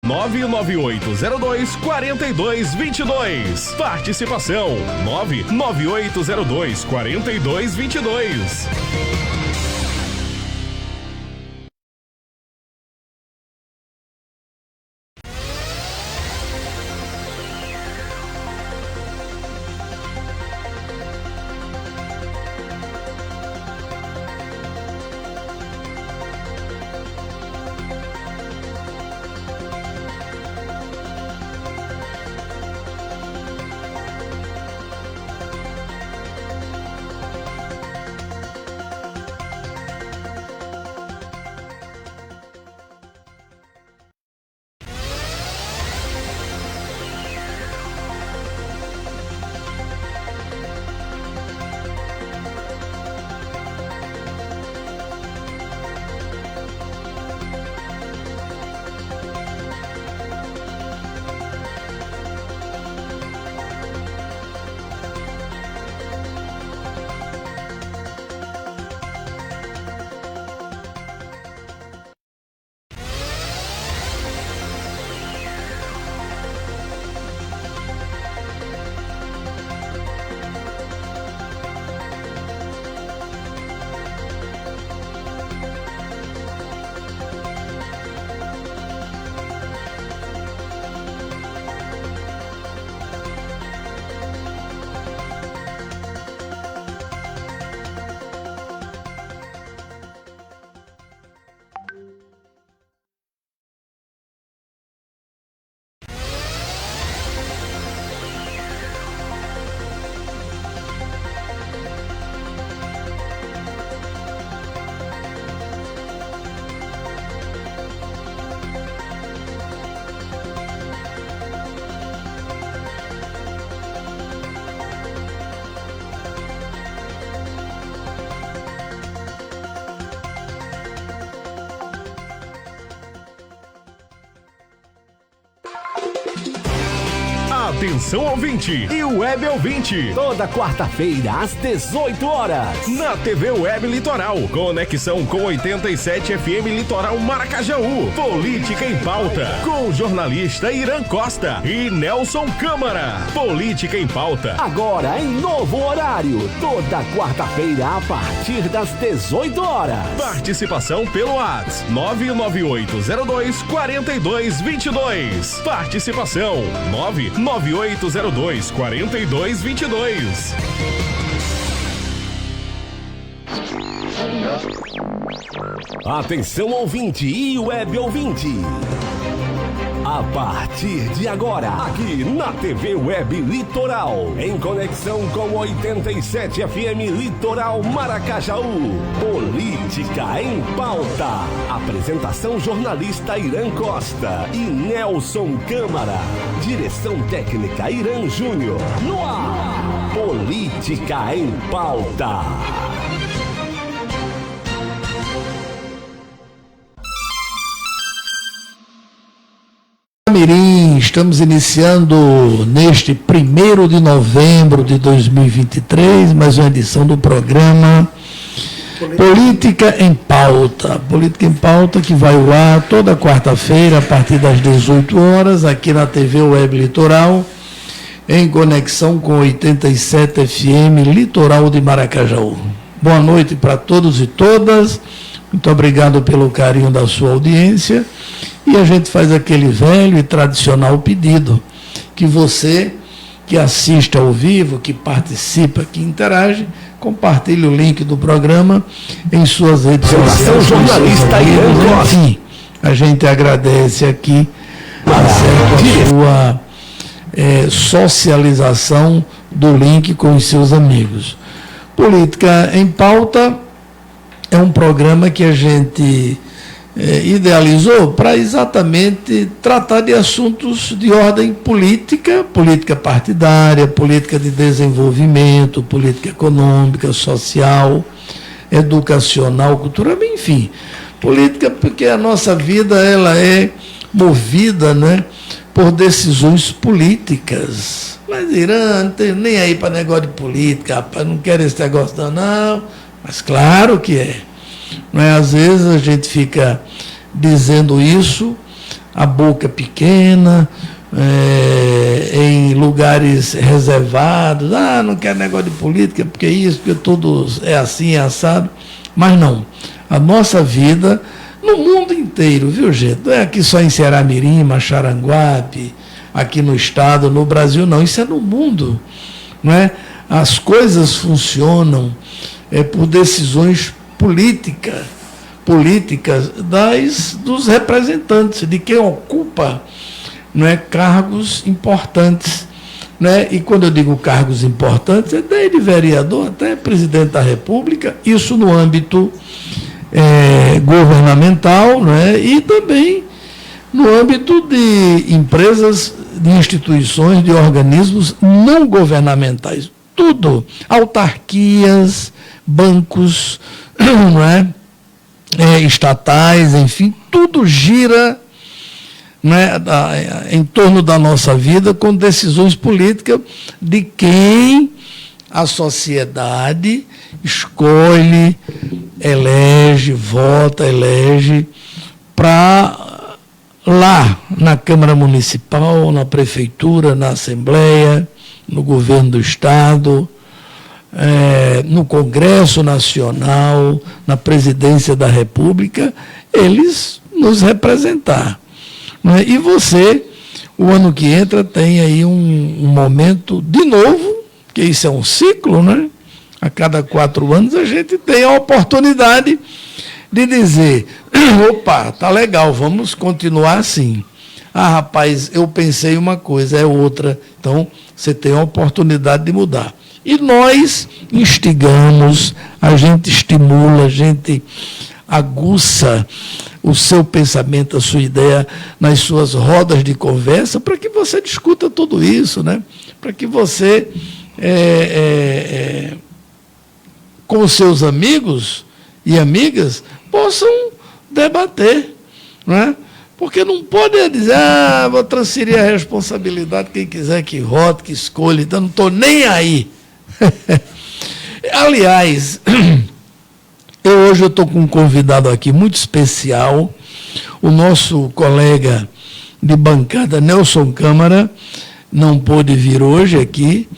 99802-4222. Participação 99802-4222. Atenção ouvinte e web ouvinte. Toda quarta-feira às 18 horas na TV Web Litoral. Conexão com 87 FM Litoral Maracajaú. Política em Pauta com o jornalista Irã Costa e Nelson Câmara. Política em Pauta. Agora em novo horário. Toda quarta-feira a partir das 18 horas. Participação pelo WhatsApp 99802-4222. Participação 99802-4222. Atenção ouvinte e web ouvinte. A partir de agora, aqui na TV Web Litoral, em conexão com 87 FM Litoral Maracajaú, Política em Pauta. Apresentação jornalista Irã Costa e Nelson Câmara. Direção técnica Irã Júnior. No ar, Política em Pauta. Mirim, estamos iniciando neste 1º de novembro de 2023, mais uma edição do programa Política em Pauta. Política em Pauta que vai ao ar toda quarta-feira a partir das 18 horas, aqui na TV Web Litoral, em conexão com 87 FM Litoral de Maracajaú. Boa noite para todos e todas, muito obrigado pelo carinho da sua audiência. E a gente faz aquele velho e tradicional pedido, que você que assiste ao vivo, que participa, que interage, compartilhe o link do programa em suas redes sociais. Jornalista Enfim, a gente agradece aqui a sua socialização do link com os seus amigos. Política em Pauta é um programa que a gente idealizou para exatamente tratar de assuntos de ordem política, política partidária, política de desenvolvimento, política econômica, social, educacional, cultural, enfim, política, porque a nossa vida ela é movida, né, por decisões políticas. Mas Irã, não tem nem aí para negócio de política, rapaz, não quero esse negócio não, mas claro que é. Não é? Às vezes a gente fica dizendo isso, a boca pequena, em lugares reservados. Não quero negócio de política, porque isso, porque tudo é assim, é assado. Mas não. A nossa vida, no mundo inteiro, viu, gente? Não é aqui só em Ceará-Mirim, Maxaranguape, aqui no estado, no Brasil, não. Isso é no mundo. Não é? As coisas funcionam por decisões políticas dos representantes, de quem ocupa, não é, cargos importantes. Né? E quando eu digo cargos importantes, é desde vereador até presidente da República, isso no âmbito governamental, né? E também no âmbito de empresas, de instituições, de organismos não governamentais. Tudo, autarquias, bancos, não é? Estatais, enfim, tudo gira, né, em torno da nossa vida com decisões políticas de quem a sociedade escolhe, elege, vota, elege para lá na Câmara Municipal, na Prefeitura, na Assembleia, no Governo do Estado, no Congresso Nacional, na Presidência da República, eles nos representar. Né? E você, o ano que entra, tem aí um momento de novo, que isso é um ciclo, né? A cada 4 anos a gente tem a oportunidade de dizer, opa, tá legal, vamos continuar assim. Rapaz, eu pensei uma coisa, é outra. Então, você tem a oportunidade de mudar. E nós instigamos, a gente estimula, a gente aguça o seu pensamento, a sua ideia nas suas rodas de conversa, para que você discuta tudo isso, né? Para que você, com os seus amigos e amigas, possam debater, né? Porque não pode dizer, vou transferir a responsabilidade, quem quiser que vote, que escolha, então não estou nem aí. Aliás, hoje eu estou com um convidado aqui muito especial, o nosso colega de bancada, Nelson Câmara, não pôde vir hoje aqui,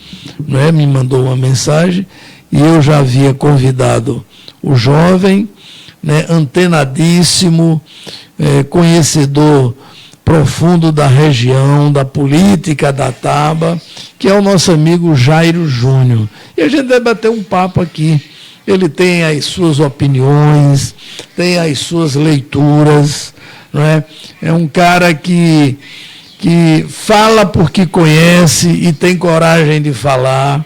não é? Me mandou uma mensagem, e eu já havia convidado o jovem, né, antenadíssimo, conhecedor profundo da região, da política da Taba, que é o nosso amigo Jairo Júnior. E a gente vai bater um papo aqui. Ele tem as suas opiniões, tem as suas leituras, não é? É um cara que fala porque conhece e tem coragem de falar.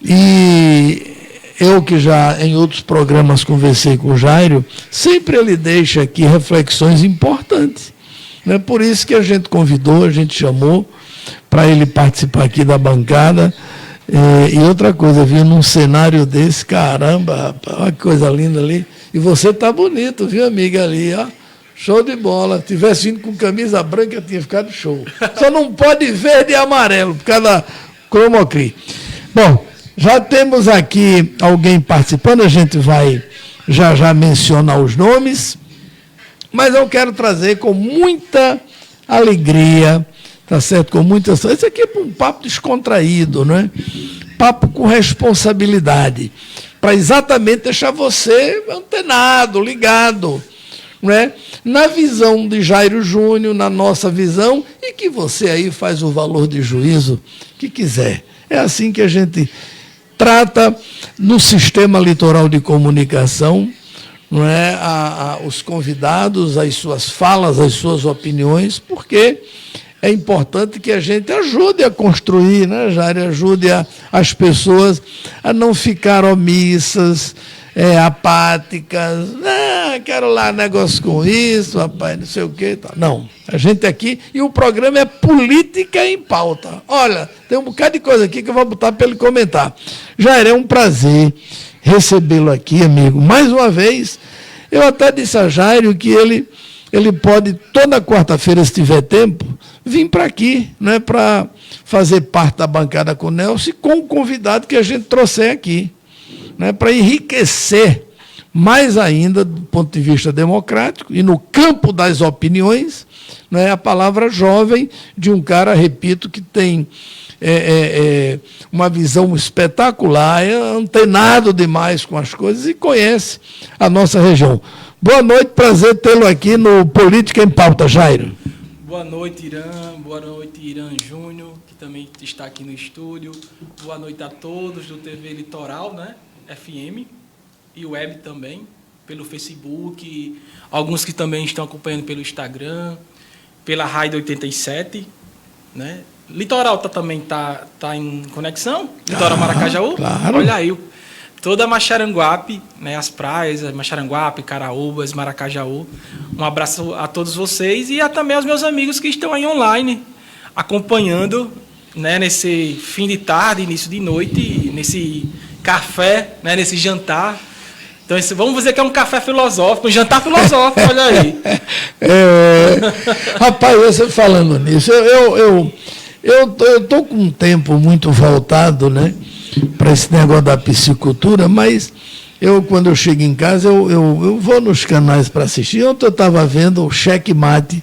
E eu que já em outros programas conversei com o Jairo, sempre ele deixa aqui reflexões importantes. É por isso que a gente convidou, a gente chamou para ele participar aqui da bancada. E outra coisa, viu, num cenário desse, caramba, rapaz, olha que coisa linda ali. E você tá bonito, viu, amiga, ali, ó. Show de bola. Se tivesse vindo com camisa branca, tinha ficado show. Só não pode verde e amarelo, por causa da cromocri. Bom, já temos aqui alguém participando, a gente vai já mencionar os nomes, mas eu quero trazer com muita alegria, tá certo? Com muita... Esse aqui é um papo descontraído, não é? Papo com responsabilidade, para exatamente deixar você antenado, ligado, não é? Na visão de Jairo Júnior, na nossa visão, e que você aí faz o valor de juízo que quiser. É assim que a gente trata no sistema litoral de comunicação, não é? Os convidados, as suas falas, as suas opiniões, porque é importante que a gente ajude a construir, né, Jair? Ajude as pessoas a não ficar omissas, apáticas. Quero lá negócio com isso, rapaz, não sei o quê. Tá. Não, a gente aqui, e o programa é Política em Pauta. Olha, tem um bocado de coisa aqui que eu vou botar para ele comentar. Jair, é um prazer recebê-lo aqui, amigo. Mais uma vez, eu até disse a Jairo que ele pode, toda quarta-feira, se tiver tempo, vir para aqui, né, para fazer parte da bancada com o Nelson, com o convidado que a gente trouxer aqui, né, para enriquecer mais ainda, do ponto de vista democrático, e no campo das opiniões, né, a palavra jovem de um cara, repito, que tem uma visão espetacular, é antenado demais com as coisas e conhece a nossa região. Boa noite, prazer tê-lo aqui no Política em Pauta, Jairo. Boa noite, Irã Júnior, que também está aqui no estúdio. Boa noite a todos do TV Litoral, né? FM e web também, pelo Facebook, alguns que também estão acompanhando pelo Instagram, pela Rádio 87, né? Litoral também tá em conexão? Litoral Maracajaú? Claro. Olha aí, toda Maxaranguape, né, as praias, Maxaranguape, Caraúbas, Maracajaú. Um abraço a todos vocês e também aos meus amigos que estão aí online, acompanhando, né, nesse fim de tarde, início de noite, nesse café, né, nesse jantar. Então, vamos dizer que é um café filosófico, um jantar filosófico, olha aí. Rapaz, você falando nisso, eu estou com um tempo muito voltado, né, para esse negócio da piscicultura, mas quando eu chego em casa, eu vou nos canais para assistir. Ontem eu estava vendo o Cheque Mate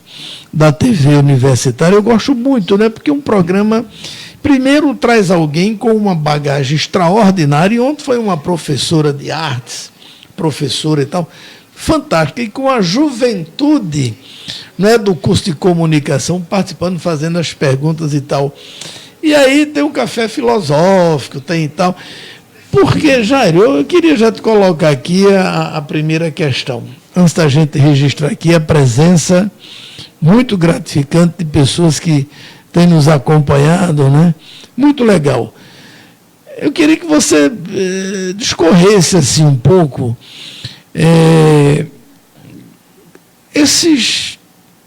da TV Universitária. Eu gosto muito, né, porque um programa, primeiro, traz alguém com uma bagagem extraordinária, e ontem foi uma professora de artes, professora e tal, fantástica, e com a juventude, né, do curso de comunicação, participando, fazendo as perguntas e tal. E aí tem um café filosófico, tem e tal. Porque, Jairo, eu queria já te colocar aqui a primeira questão, antes da gente registrar aqui a presença muito gratificante de pessoas que têm nos acompanhado, né? Muito legal. Eu queria que você discorresse assim um pouco esses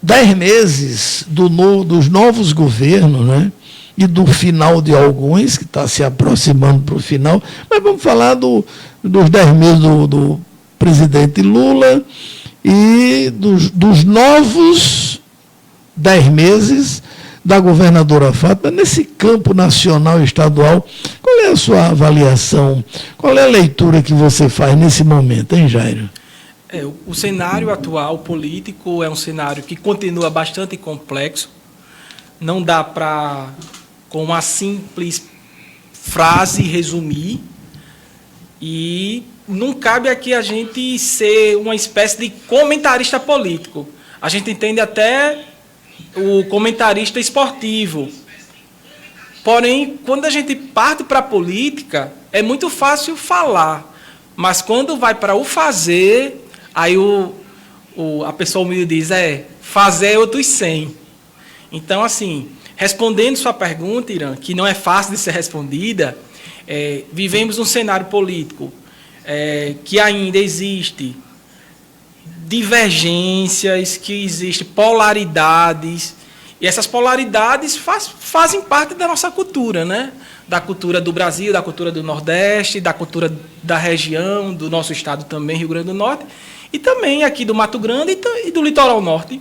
10 meses dos novos governos, né? E do final de alguns, que está se aproximando para o final, mas vamos falar dos 10 meses do presidente Lula e dos novos 10 meses da governadora Fátima, nesse campo nacional e estadual. Qual é a sua avaliação? Qual é a leitura que você faz nesse momento, hein, Jairo? O cenário atual político é um cenário que continua bastante complexo. Não dá para, com uma simples frase, resumir. E não cabe aqui a gente ser uma espécie de comentarista político. A gente entende até o comentarista esportivo. Porém, quando a gente parte para a política, é muito fácil falar. Mas quando vai para o fazer, aí a pessoa humilde diz, fazer outros 100. Então, assim, respondendo sua pergunta, Irã, que não é fácil de ser respondida, vivemos um cenário político que ainda existe divergências, que existem polaridades, e essas polaridades fazem parte da nossa cultura, né? Da cultura do Brasil, da cultura do Nordeste, da cultura da região, do nosso estado também, Rio Grande do Norte, e também aqui do Mato Grande e do Litoral Norte.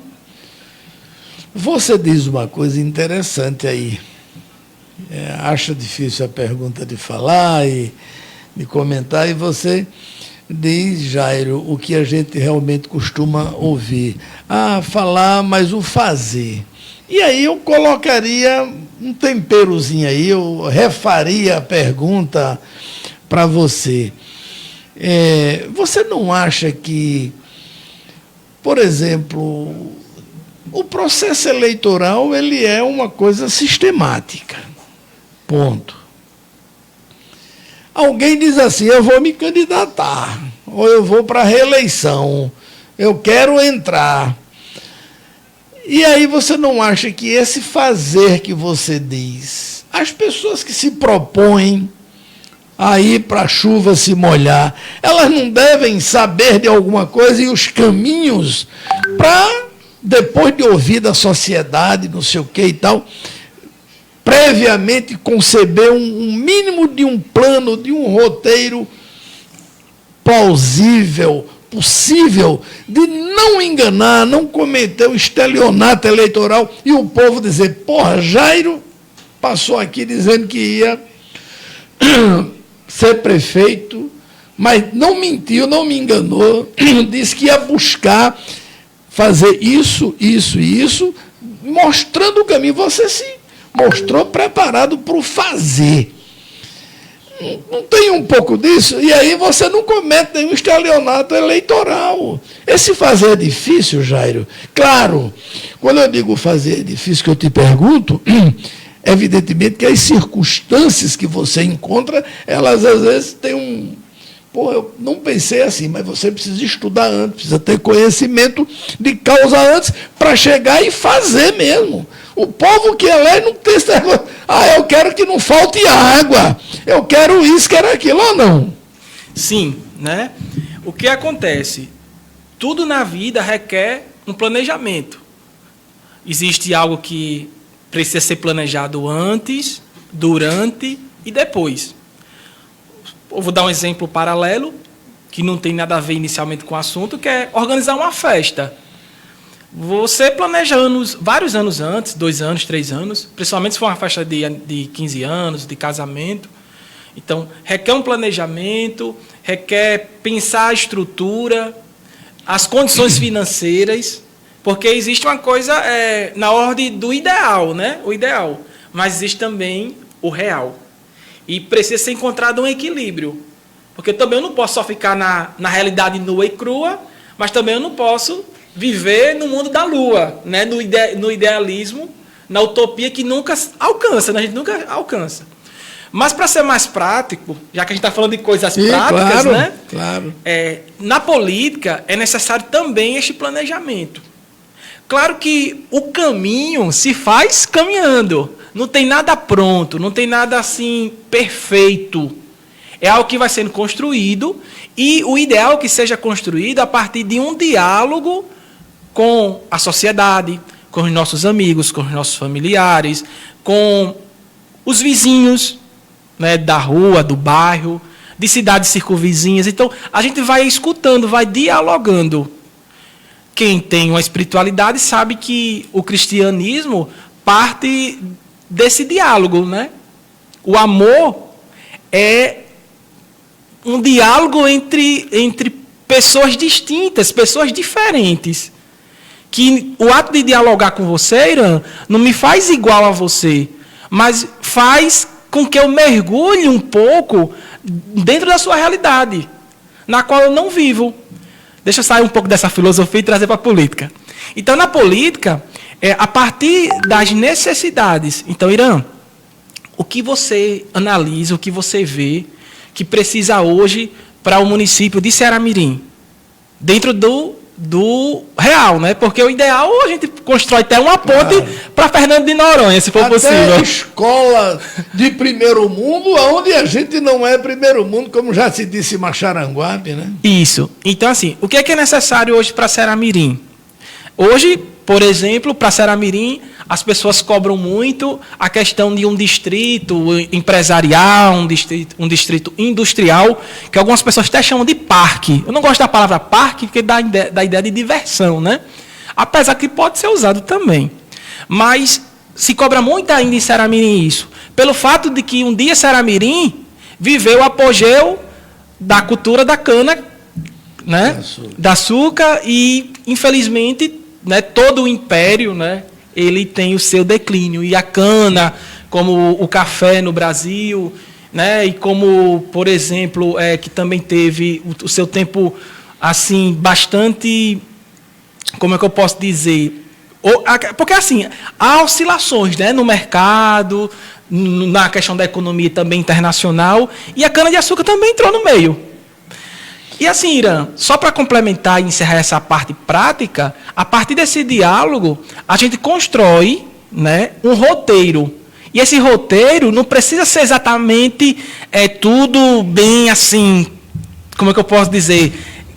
Você diz uma coisa interessante aí. Acha difícil a pergunta de falar e de comentar, e você diz, Jairo, o que a gente realmente costuma ouvir. Falar, mas o fazer. E aí eu colocaria um temperozinho aí, eu refaria a pergunta para você. Você não acha que, por exemplo, o processo eleitoral ele é uma coisa sistemática? Ponto. Alguém diz assim, eu vou me candidatar, ou eu vou para a reeleição, eu quero entrar. E aí você não acha que esse fazer que você diz, as pessoas que se propõem a ir para a chuva se molhar, elas não devem saber de alguma coisa e os caminhos para, depois de ouvir da sociedade, não sei o que e tal, previamente conceber um mínimo de um plano, de um roteiro plausível, possível, de não enganar, não cometer o estelionato eleitoral e o povo dizer, porra, Jairo passou aqui dizendo que ia ser prefeito, mas não mentiu, não me enganou, disse que ia buscar fazer isso, isso e isso, mostrando o caminho. Você se mostrou preparado para o fazer. Não tem um pouco disso? E aí você não comete nenhum estelionato eleitoral. Esse fazer é difícil, Jairo? Claro, quando eu digo fazer é difícil, que eu te pergunto, evidentemente que as circunstâncias que você encontra, elas às vezes têm um... Pô, eu não pensei assim, mas você precisa estudar antes, precisa ter conhecimento de causa antes para chegar e fazer mesmo. O povo que elege não tem esse negócio. Eu quero que não falte água. Eu quero isso, quero aquilo, ou não? Sim, né? O que acontece? Tudo na vida requer um planejamento. Existe algo que precisa ser planejado antes, durante e depois. Eu vou dar um exemplo paralelo, que não tem nada a ver inicialmente com o assunto, que é organizar uma festa. Você planeja vários anos antes, 2 anos, 3 anos, principalmente se for uma festa de 15 anos, de casamento. Então, requer um planejamento, requer pensar a estrutura, as condições financeiras, porque existe uma coisa na ordem do ideal, né? O ideal, mas existe também o real. E precisa ser encontrado um equilíbrio. Porque também eu não posso só ficar na realidade nua e crua, mas também eu não posso viver no mundo da lua, né? No idealismo, na utopia que nunca alcança, né? A gente nunca alcança. Mas para ser mais prático, já que a gente está falando de coisas práticas, claro, né? Claro. Na política é necessário também este planejamento. Claro que o caminho se faz caminhando. Não tem nada pronto, não tem nada assim perfeito. É algo que vai sendo construído e o ideal é que seja construído a partir de um diálogo com a sociedade, com os nossos amigos, com os nossos familiares, com os vizinhos, né, da rua, do bairro, de cidades circunvizinhas. Então, a gente vai escutando, vai dialogando. Quem tem uma espiritualidade sabe que o cristianismo parte desse diálogo, né? O amor é um diálogo entre pessoas distintas, pessoas diferentes. Que o ato de dialogar com você, Irã, não me faz igual a você, mas faz com que eu mergulhe um pouco dentro da sua realidade, na qual eu não vivo. Deixa eu sair um pouco dessa filosofia e trazer para a política. Então, na política, a partir das necessidades. Então, Irã, o que você analisa, o que você vê que precisa hoje para o município de Ceará-Mirim? Dentro do real, né? Porque o ideal a gente constrói até uma ponte para Fernando de Noronha, se for até possível. Escola de primeiro mundo, onde a gente não é primeiro mundo, como já se disse em Maxaranguape, né? Isso. Então, assim, o que é necessário hoje para Ceará-Mirim? Hoje, por exemplo, para Ceará-Mirim, as pessoas cobram muito a questão de um distrito empresarial, um distrito industrial, que algumas pessoas até chamam de parque. Eu não gosto da palavra parque, porque dá a ideia de diversão, né? Apesar que pode ser usado também. Mas se cobra muito ainda em Ceará-Mirim isso, pelo fato de que um dia Ceará-Mirim viveu o apogeu da cultura da cana, né? Da açúcar, e, infelizmente, né, todo o império, né, ele tem o seu declínio. E a cana, como o café no Brasil, né, e como, por exemplo, que também teve o seu tempo assim, bastante, como é que eu posso dizer? Porque assim, há oscilações, né, no mercado, na questão da economia também internacional, e a cana-de-açúcar também entrou no meio. E assim, Irã, só para complementar e encerrar essa parte prática, a partir desse diálogo, a gente constrói, né, um roteiro. E esse roteiro não precisa ser exatamente tudo bem assim, como é que eu posso dizer,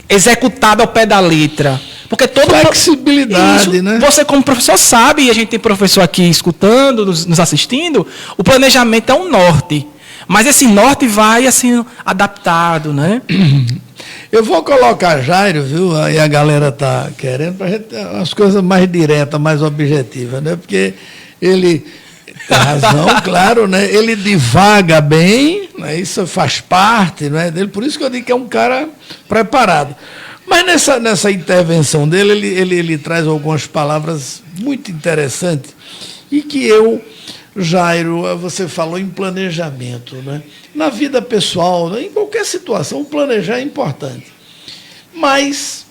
executado ao pé da letra. Porque todo flexibilidade, isso, né? Você como professor sabe, e a gente tem professor aqui escutando, nos assistindo, o planejamento é um norte. Mas esse norte vai assim adaptado, né? Eu vou colocar Jairo, viu? Aí a galera está querendo para a gente ter umas coisas mais diretas, mais objetivas, né? Porque ele tem razão, claro, né? Ele divaga bem, né? Isso faz parte, né, dele. Por isso que eu digo que é um cara preparado. Mas nessa intervenção dele, ele traz algumas palavras muito interessante e que eu, Jairo, você falou em planejamento, né? Na vida pessoal, né? Em qualquer situação, planejar é importante. Mas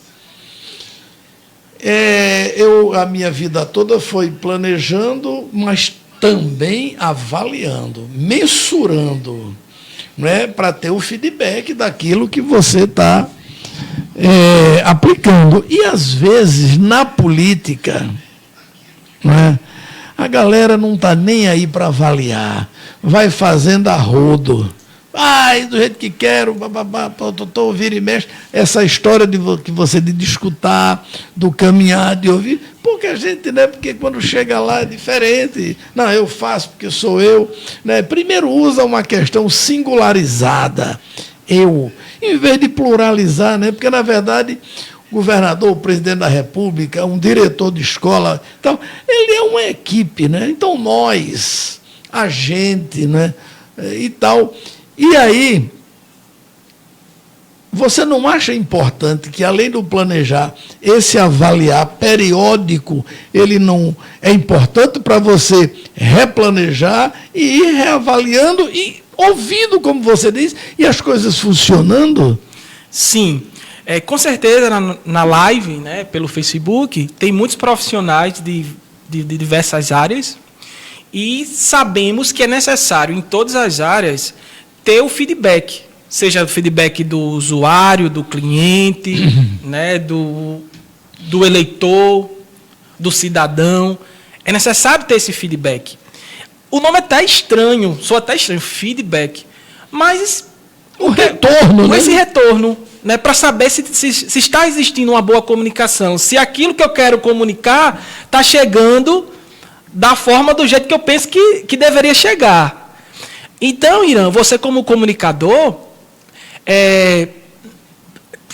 a minha vida toda foi planejando, mas também avaliando, mensurando, né? Para ter o feedback daquilo que você está aplicando. E, às vezes, na política, né, a galera não está nem aí para avaliar, vai fazendo a rodo. Do jeito que quero, estou ouvindo e mexe. Essa história de escutar, do caminhar, de ouvir, porque a gente, né, porque quando chega lá é diferente. Não, eu faço porque sou eu. Né? Primeiro usa uma questão singularizada, eu, em vez de pluralizar, né? Porque, na verdade, o governador, o presidente da República, um diretor de escola, então, ele é uma equipe, né? Então, nós, a gente, né, e tal. E aí, você não acha importante que, além do planejar, esse avaliar periódico, ele não é importante para você replanejar e ir reavaliando e ouvindo, como você diz, e as coisas funcionando? Sim. Com certeza, na live, né, pelo Facebook, tem muitos profissionais de diversas áreas e sabemos que é necessário, em todas as áreas, ter o feedback, seja o feedback do usuário, do cliente, né, do eleitor, do cidadão. É necessário ter esse feedback. O nome é até estranho, soa até estranho, feedback. Mas o retorno, né? Esse retorno, né, para saber se está existindo uma boa comunicação, se aquilo que eu quero comunicar está chegando da forma, do jeito que eu penso que deveria chegar. Então, Irã, você como comunicador,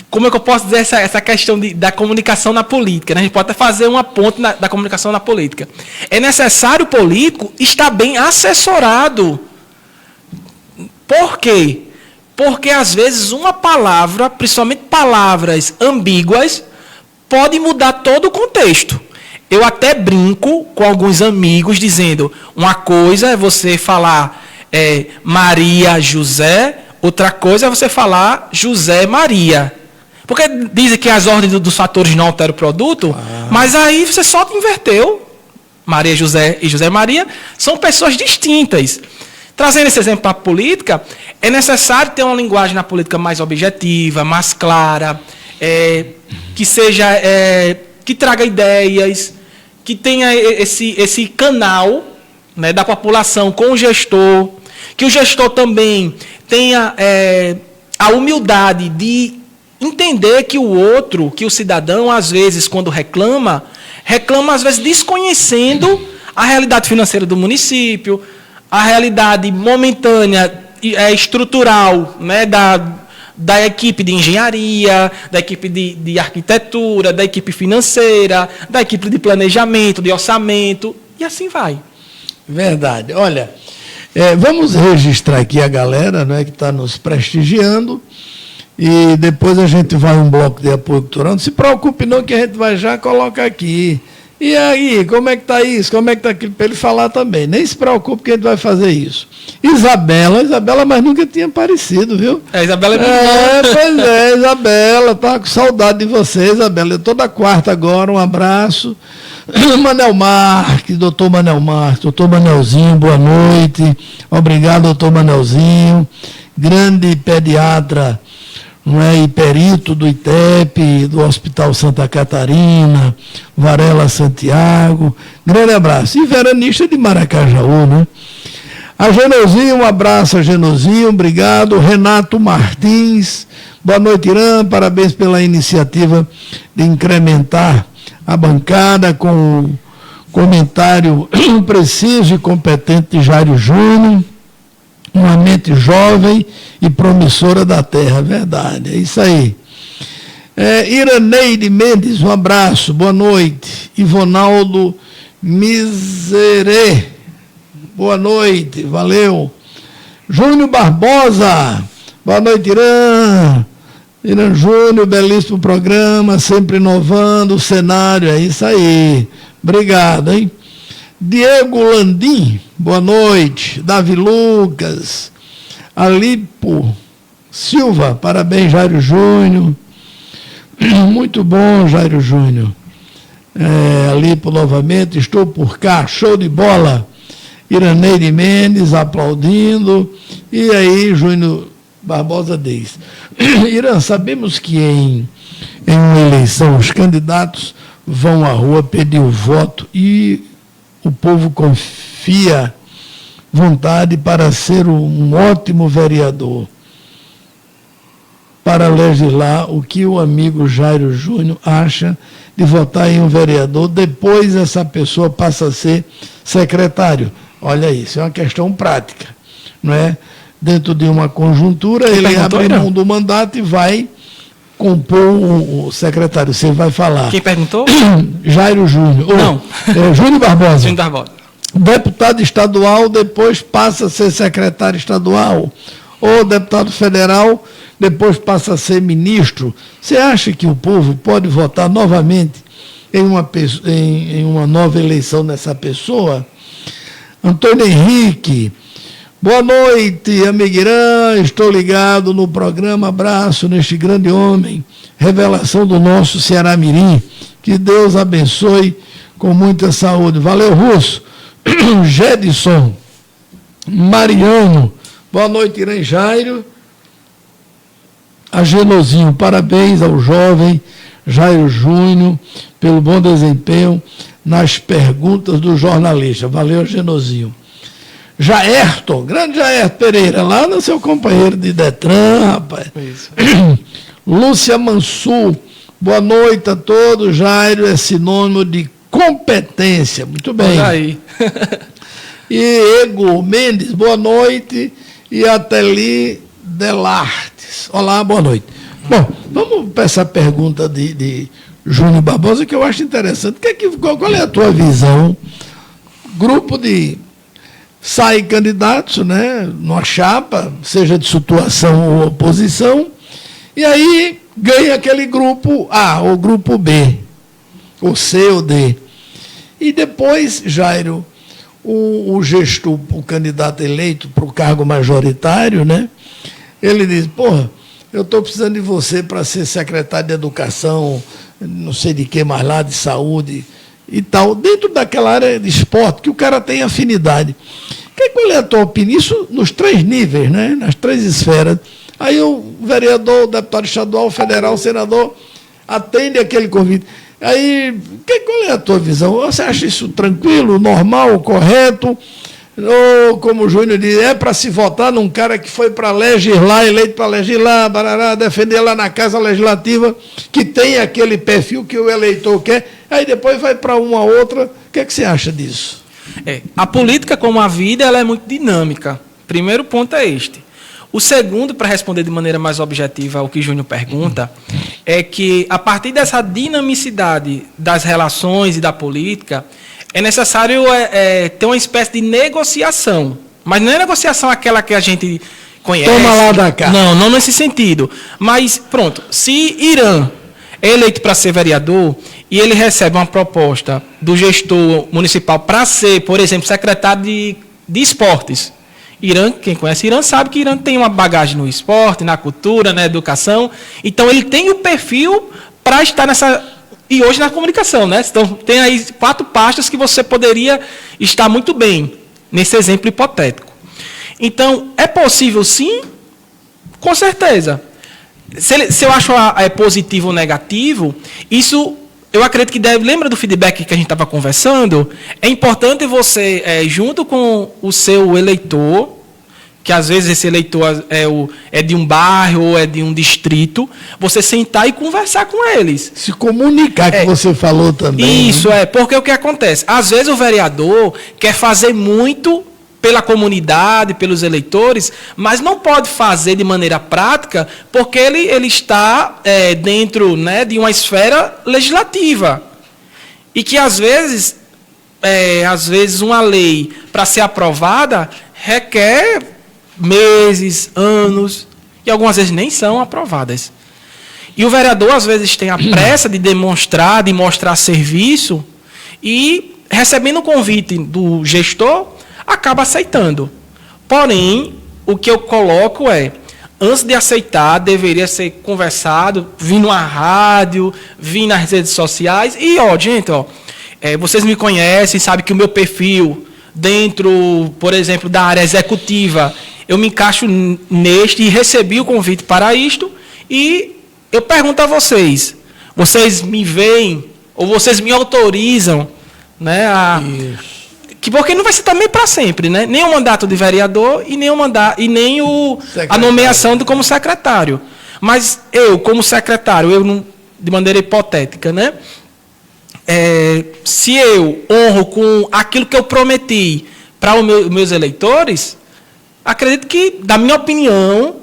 como é que eu posso dizer essa questão da comunicação na política? Né? A gente pode até fazer uma ponte da comunicação na política. É necessário o político estar bem assessorado. Por quê? Porque, às vezes, uma palavra, principalmente palavras ambíguas, pode mudar todo o contexto. Eu até brinco com alguns amigos dizendo, uma coisa é você falar Maria José, outra coisa é você falar José Maria. Porque dizem que as ordens dos fatores não alteram o produto, mas aí você só inverteu. Maria José e José Maria são pessoas distintas. Trazendo esse exemplo para a política, é necessário ter uma linguagem na política mais objetiva, mais clara, que seja, que traga ideias, que tenha esse canal, né, da população com o gestor, que o gestor também tenha a humildade de entender que o outro, que o cidadão, às vezes, quando reclama às vezes desconhecendo a realidade financeira do município, a realidade momentânea, estrutural, né, da equipe de engenharia, da equipe de arquitetura, da equipe financeira, da equipe de planejamento, de orçamento, e assim vai. Verdade. Olha, vamos registrar aqui a galera, né, que está nos prestigiando, e depois a gente vai um bloco de apoio cultural. Não se preocupe não, que a gente vai já colocar aqui. E aí, como é que está isso? Como é que está aquilo? Para ele falar também. Nem se preocupe que a gente vai fazer isso. Isabela, mas nunca tinha aparecido, viu? Isabela é muito pois é, Isabela, tá com saudade de você, Isabela. Eu toda quarta agora, um abraço. Manel Marques, doutor Manel Marques, doutor Manelzinho, boa noite. Obrigado, doutor Manelzinho. Grande pediatra, não é, e perito do ITEP, do Hospital Santa Catarina, Varela Santiago. Grande abraço. E veranista de Maracajaú, né? A Genozinho, um abraço a Genozinho, obrigado. Renato Martins, boa noite, Irã, parabéns pela iniciativa de incrementar a bancada com o comentário preciso e competente de Jairo Júnior. Uma mente jovem e promissora da terra, verdade, é isso aí. Iraneide Mendes, um abraço, boa noite. Ivonaldo Miserê, boa noite, valeu. Júnior Barbosa, boa noite, Irã. Irã Júnior, belíssimo programa, sempre inovando o cenário, é isso aí. Obrigado, hein? Diego Landim, boa noite. Davi Lucas, Alipo Silva, parabéns, Jairo Júnior. Muito bom, Jairo Júnior. Alipo novamente, estou por cá, show de bola. Iraneide Mendes aplaudindo. E aí, Júnior Barbosa diz: Irã, sabemos que em uma eleição os candidatos vão à rua pedir o voto e o povo confia vontade para ser um ótimo vereador, para legislar. O que o amigo Jairo Júnior acha de votar em um vereador, depois essa pessoa passa a ser secretário? Olha, isso é uma questão prática, não é? Dentro de uma conjuntura, ele abre mão do mandato e vai compor o secretário. Você vai falar. Quem perguntou? Jairo Júnior. Não. Júnior Barbosa. Júnior Barbosa. Deputado estadual, depois passa a ser secretário estadual. Ou deputado federal, depois passa a ser ministro. Você acha que o povo pode votar novamente em uma nova eleição nessa pessoa? Antônio Henrique, boa noite, amigo Irã, estou ligado no programa, abraço neste grande homem, revelação do nosso Ceará Mirim, que Deus abençoe com muita saúde. Valeu, Russo. Gedson, Mariano, boa noite, Irã Jairo. Agenozinho, parabéns ao jovem Jairo Júnior pelo bom desempenho nas perguntas do jornalista. Valeu, Agenozinho. Jaerton, grande Jaerton Pereira, lá no seu companheiro de Detran, rapaz. Isso. Lúcia Mansur, boa noite a todos. Jairo é sinônimo de competência. Muito bem. Olha aí. E Ego Mendes, boa noite. E Ateli Delartes. Olá, boa noite. Bom, vamos para essa pergunta de Júnior Barbosa, que eu acho interessante. Qual é a tua visão? Grupo de... Saem candidatos, né, numa chapa, seja de situação ou oposição, e aí ganha aquele grupo A ou grupo B, ou C ou D. E depois, Jairo, o gestor, o candidato eleito para o cargo majoritário, né, ele diz, porra, eu estou precisando de você para ser secretário de educação, não sei de que mais lá, de saúde e tal, dentro daquela área de esporte, que o cara tem afinidade. Qual é a tua opinião? Isso nos 3 níveis, né? Nas 3 esferas. Aí o vereador, o deputado estadual, o federal, o senador, atende aquele convite. Aí, qual é a tua visão? Você acha isso tranquilo, normal, correto? Ou, como o Júnior diz, é para se votar num cara que foi para legislar, eleito para legislar, barará, defender lá na Casa Legislativa, que tem aquele perfil que o eleitor quer, aí depois vai para uma outra. O que você acha disso? A política, como a vida, ela é muito dinâmica. Primeiro ponto é este. O segundo, para responder de maneira mais objetiva ao que Júnior pergunta, é que, a partir dessa dinamicidade das relações e da política, é necessário ter uma espécie de negociação. Mas não é negociação aquela que a gente conhece. Toma lá da cá. Não nesse sentido. Mas, pronto, se Irã é eleito para ser vereador e ele recebe uma proposta do gestor municipal para ser, por exemplo, secretário de esportes. Irã, quem conhece Irã sabe que Irã tem uma bagagem no esporte, na cultura, na educação. Então, ele tem o perfil para estar nessa... E hoje na comunicação, né? Então, tem aí 4 pastas que você poderia estar muito bem, nesse exemplo hipotético. Então, é possível sim? Com certeza. Se eu acho positivo ou negativo, isso eu acredito que deve... Lembra do feedback que a gente estava conversando? É importante você, junto com o seu eleitor, que às vezes esse eleitor é de um bairro ou é de um distrito, você sentar e conversar com eles. Se comunicar, que você falou também. Isso, porque o que acontece? Às vezes o vereador quer fazer muito pela comunidade, pelos eleitores, mas não pode fazer de maneira prática, porque ele está dentro, né, de uma esfera legislativa. E que, às vezes uma lei, para ser aprovada, requer meses, anos, e algumas vezes nem são aprovadas. E o vereador, às vezes, tem a pressa de demonstrar, de mostrar serviço, e, recebendo o convite do gestor, acaba aceitando. Porém, o que eu coloco é, antes de aceitar, deveria ser conversado, vir numa rádio, vir nas redes sociais. E, gente, vocês me conhecem, sabem que o meu perfil dentro, por exemplo, da área executiva, eu me encaixo neste e recebi o convite para isto. E eu pergunto a vocês me veem ou vocês me autorizam, né, porque não vai ser também para sempre, né? Nem o mandato de vereador e nem a nomeação como secretário. Mas eu, como secretário, de maneira hipotética, né? Se eu honro com aquilo que eu prometi para os meus eleitores, acredito que, da minha opinião,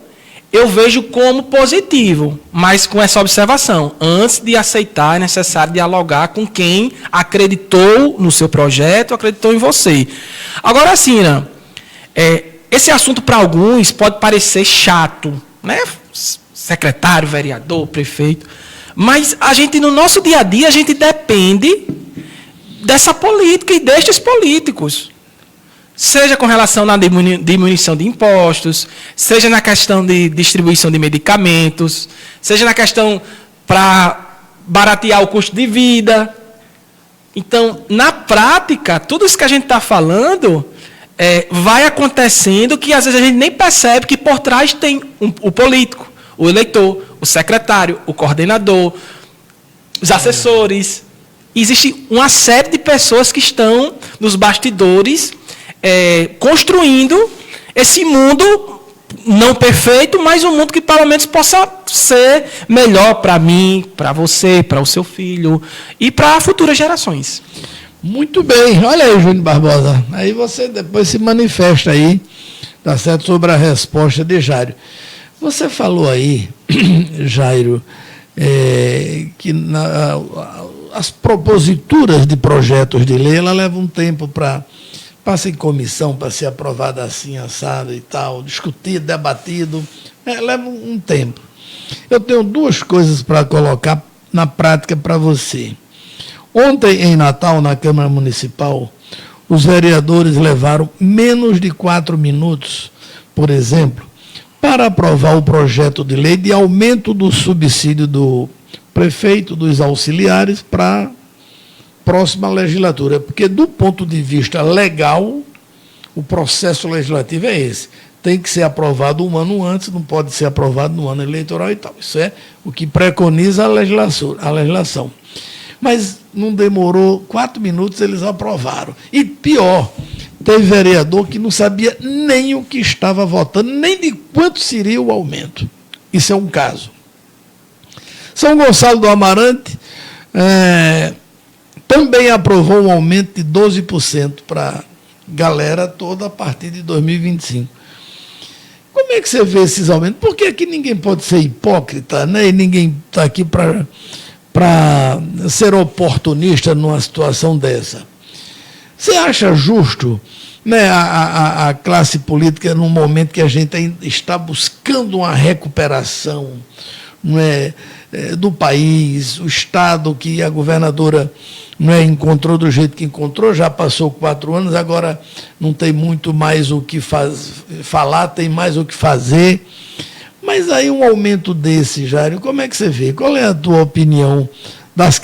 eu vejo como positivo, mas com essa observação. Antes de aceitar, é necessário dialogar com quem acreditou no seu projeto, acreditou em você. Agora, Sina, esse assunto para alguns pode parecer chato, né? Secretário, vereador, prefeito. Mas a gente, no nosso dia a dia, a gente depende dessa política e destes políticos. Seja com relação à diminuição de impostos, seja na questão de distribuição de medicamentos, seja na questão para baratear o custo de vida. Então, na prática, tudo isso que a gente está falando vai acontecendo que às vezes a gente nem percebe que por trás tem o político, o eleitor, o secretário, o coordenador, os assessores. Existe uma série de pessoas que estão nos bastidores construindo esse mundo não perfeito, mas um mundo que pelo menos possa ser melhor para mim, para você, para o seu filho e para futuras gerações. Muito bem. Olha aí, Júnior Barbosa. Aí você depois se manifesta aí, tá certo, sobre a resposta de Jairo. Você falou aí, Jairo, que as proposituras de projetos de lei, ela leva um tempo passa em comissão para ser aprovada assim, assado e tal, discutido, debatido, leva um tempo. Eu tenho duas coisas para colocar na prática para você. Ontem, em Natal, na Câmara Municipal, os vereadores levaram menos de 4 minutos, por exemplo, para aprovar o projeto de lei de aumento do subsídio do prefeito, dos auxiliares, para próxima legislatura, porque do ponto de vista legal, o processo legislativo é esse. Tem que ser aprovado um ano antes, não pode ser aprovado no ano eleitoral e tal. Isso é o que preconiza a legislação. Mas não demorou 4 minutos, eles aprovaram. E pior, teve vereador que não sabia nem o que estava votando, nem de quanto seria o aumento. Isso é um caso. São Gonçalo do Amarante também aprovou um aumento de 12% para a galera toda a partir de 2025. Como é que você vê esses aumentos? Porque aqui ninguém pode ser hipócrita, né? E ninguém está aqui para ser oportunista numa situação dessa. Você acha justo, né, a classe política, num momento que a gente está buscando uma recuperação, não é, do país, o Estado que a governadora encontrou do jeito que encontrou, já passou 4 anos, agora não tem muito mais o que falar, tem mais o que fazer. Mas aí um aumento desse, Jairo, como é que você vê? Qual é a tua opinião?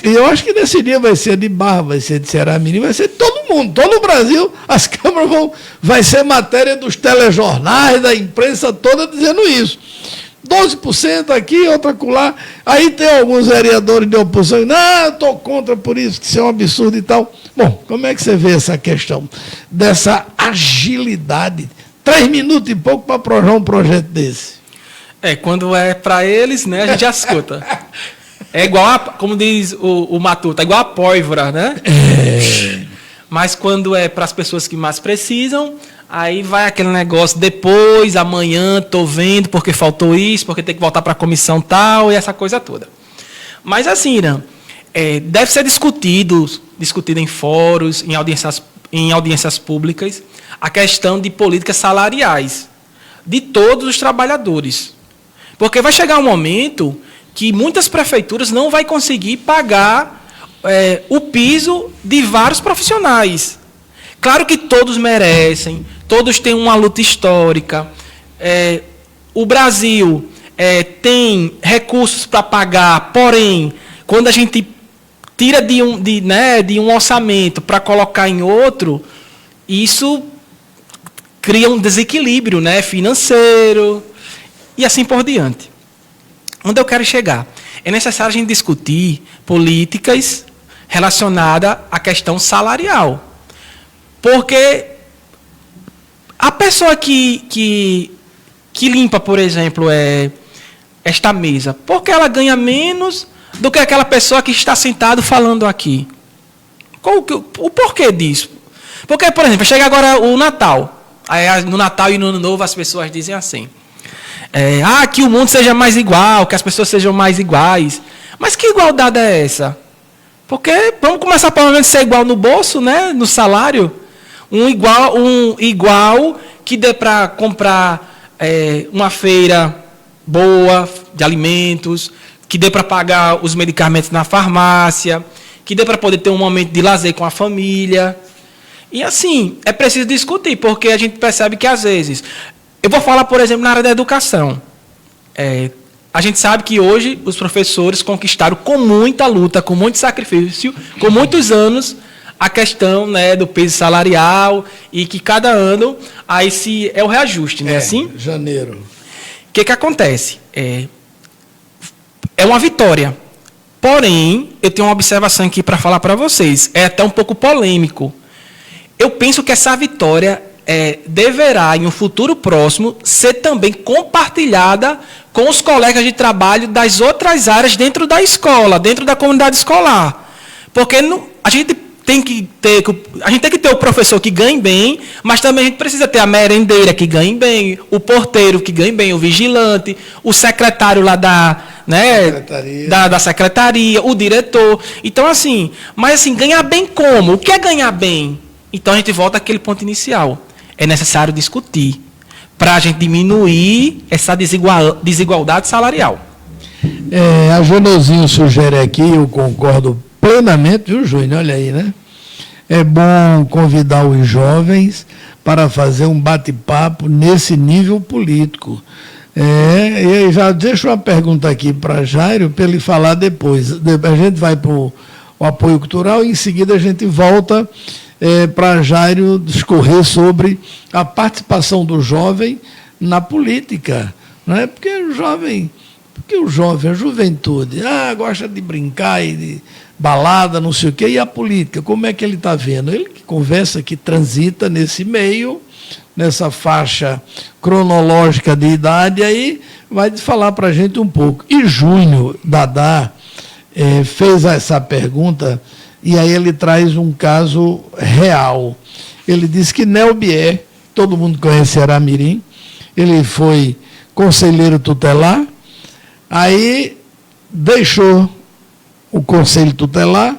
Eu acho que nesse dia vai ser de Barra, vai ser de Ceará Mirim, vai ser de todo mundo, todo o Brasil, as câmaras vai ser matéria dos telejornais, da imprensa toda dizendo isso. 12% aqui, outra acolá. Aí tem alguns vereadores de oposição, não, eu estou contra por isso, que isso é um absurdo e tal. Bom, como é que você vê essa questão dessa agilidade? 3 minutos e pouco para aprovar um projeto desse. Quando é para eles, né, a gente já escuta. É igual, como diz o Matuto, é igual a pólvora, né? Mas quando é para as pessoas que mais precisam, aí vai aquele negócio, depois, amanhã, estou vendo porque faltou isso, porque tem que voltar para a comissão tal, e essa coisa toda. Mas assim, Irã, deve ser discutido em fóruns, em audiências públicas, a questão de políticas salariais de todos os trabalhadores. Porque vai chegar um momento que muitas prefeituras não vão conseguir pagar o piso de vários profissionais. Claro que todos merecem, todos têm uma luta histórica. O Brasil tem recursos para pagar, porém, quando a gente tira de um orçamento para colocar em outro, isso cria um desequilíbrio, né, financeiro e assim por diante. Onde eu quero chegar? É necessário a gente discutir políticas relacionadas à questão salarial. Porque a pessoa que limpa, por exemplo, esta mesa, por que ela ganha menos do que aquela pessoa que está sentado falando aqui? O porquê disso? Porque, por exemplo, chega agora o Natal. Aí, no Natal e no Ano Novo as pessoas dizem assim: que o mundo seja mais igual, que as pessoas sejam mais iguais. Mas que igualdade é essa? Porque vamos começar pelo menos a ser igual no bolso, né? No salário. Um igual que dê para comprar uma feira boa de alimentos, que dê para pagar os medicamentos na farmácia, que dê para poder ter um momento de lazer com a família. E assim, é preciso discutir, porque a gente percebe que às vezes... Eu vou falar, por exemplo, na área da educação. A gente sabe que hoje os professores conquistaram com muita luta, com muito sacrifício, com muitos anos, a questão, né, do peso salarial, e que cada ano aí é o reajuste, não é assim? Janeiro. O que acontece? É uma vitória. Porém, eu tenho uma observação aqui para falar para vocês. É até um pouco polêmico. Eu penso que essa vitória deverá, em um futuro próximo, ser também compartilhada com os colegas de trabalho das outras áreas dentro da escola, dentro da comunidade escolar. Porque a gente tem que ter o professor que ganhe bem, mas também a gente precisa ter a merendeira que ganhe bem, o porteiro que ganhe bem, o vigilante, o secretário lá da secretaria, o diretor. Então, assim, mas assim, ganhar bem como? O que é ganhar bem? Então a gente volta àquele ponto inicial. É necessário discutir para a gente diminuir essa desigualdade salarial. A Genozinho sugere aqui, eu concordo plenamente, viu, Júnior? Olha aí, né? É bom convidar os jovens para fazer um bate-papo nesse nível político. E já deixo uma pergunta aqui para Jairo, para ele falar depois. A gente vai para o apoio cultural e em seguida a gente volta para Jairo discorrer sobre a participação do jovem na política. Não é? Porque o jovem, a juventude, gosta de brincar e de balada, não sei o quê, e a política, como é que ele está vendo? Ele que conversa, que transita nesse meio, nessa faixa cronológica de idade, aí vai falar para a gente um pouco. E Júnior Dadá fez essa pergunta, e aí ele traz um caso real. Ele disse que Nel Bier, todo mundo conhece Aramirim, ele foi conselheiro tutelar, aí deixou o conselho tutelar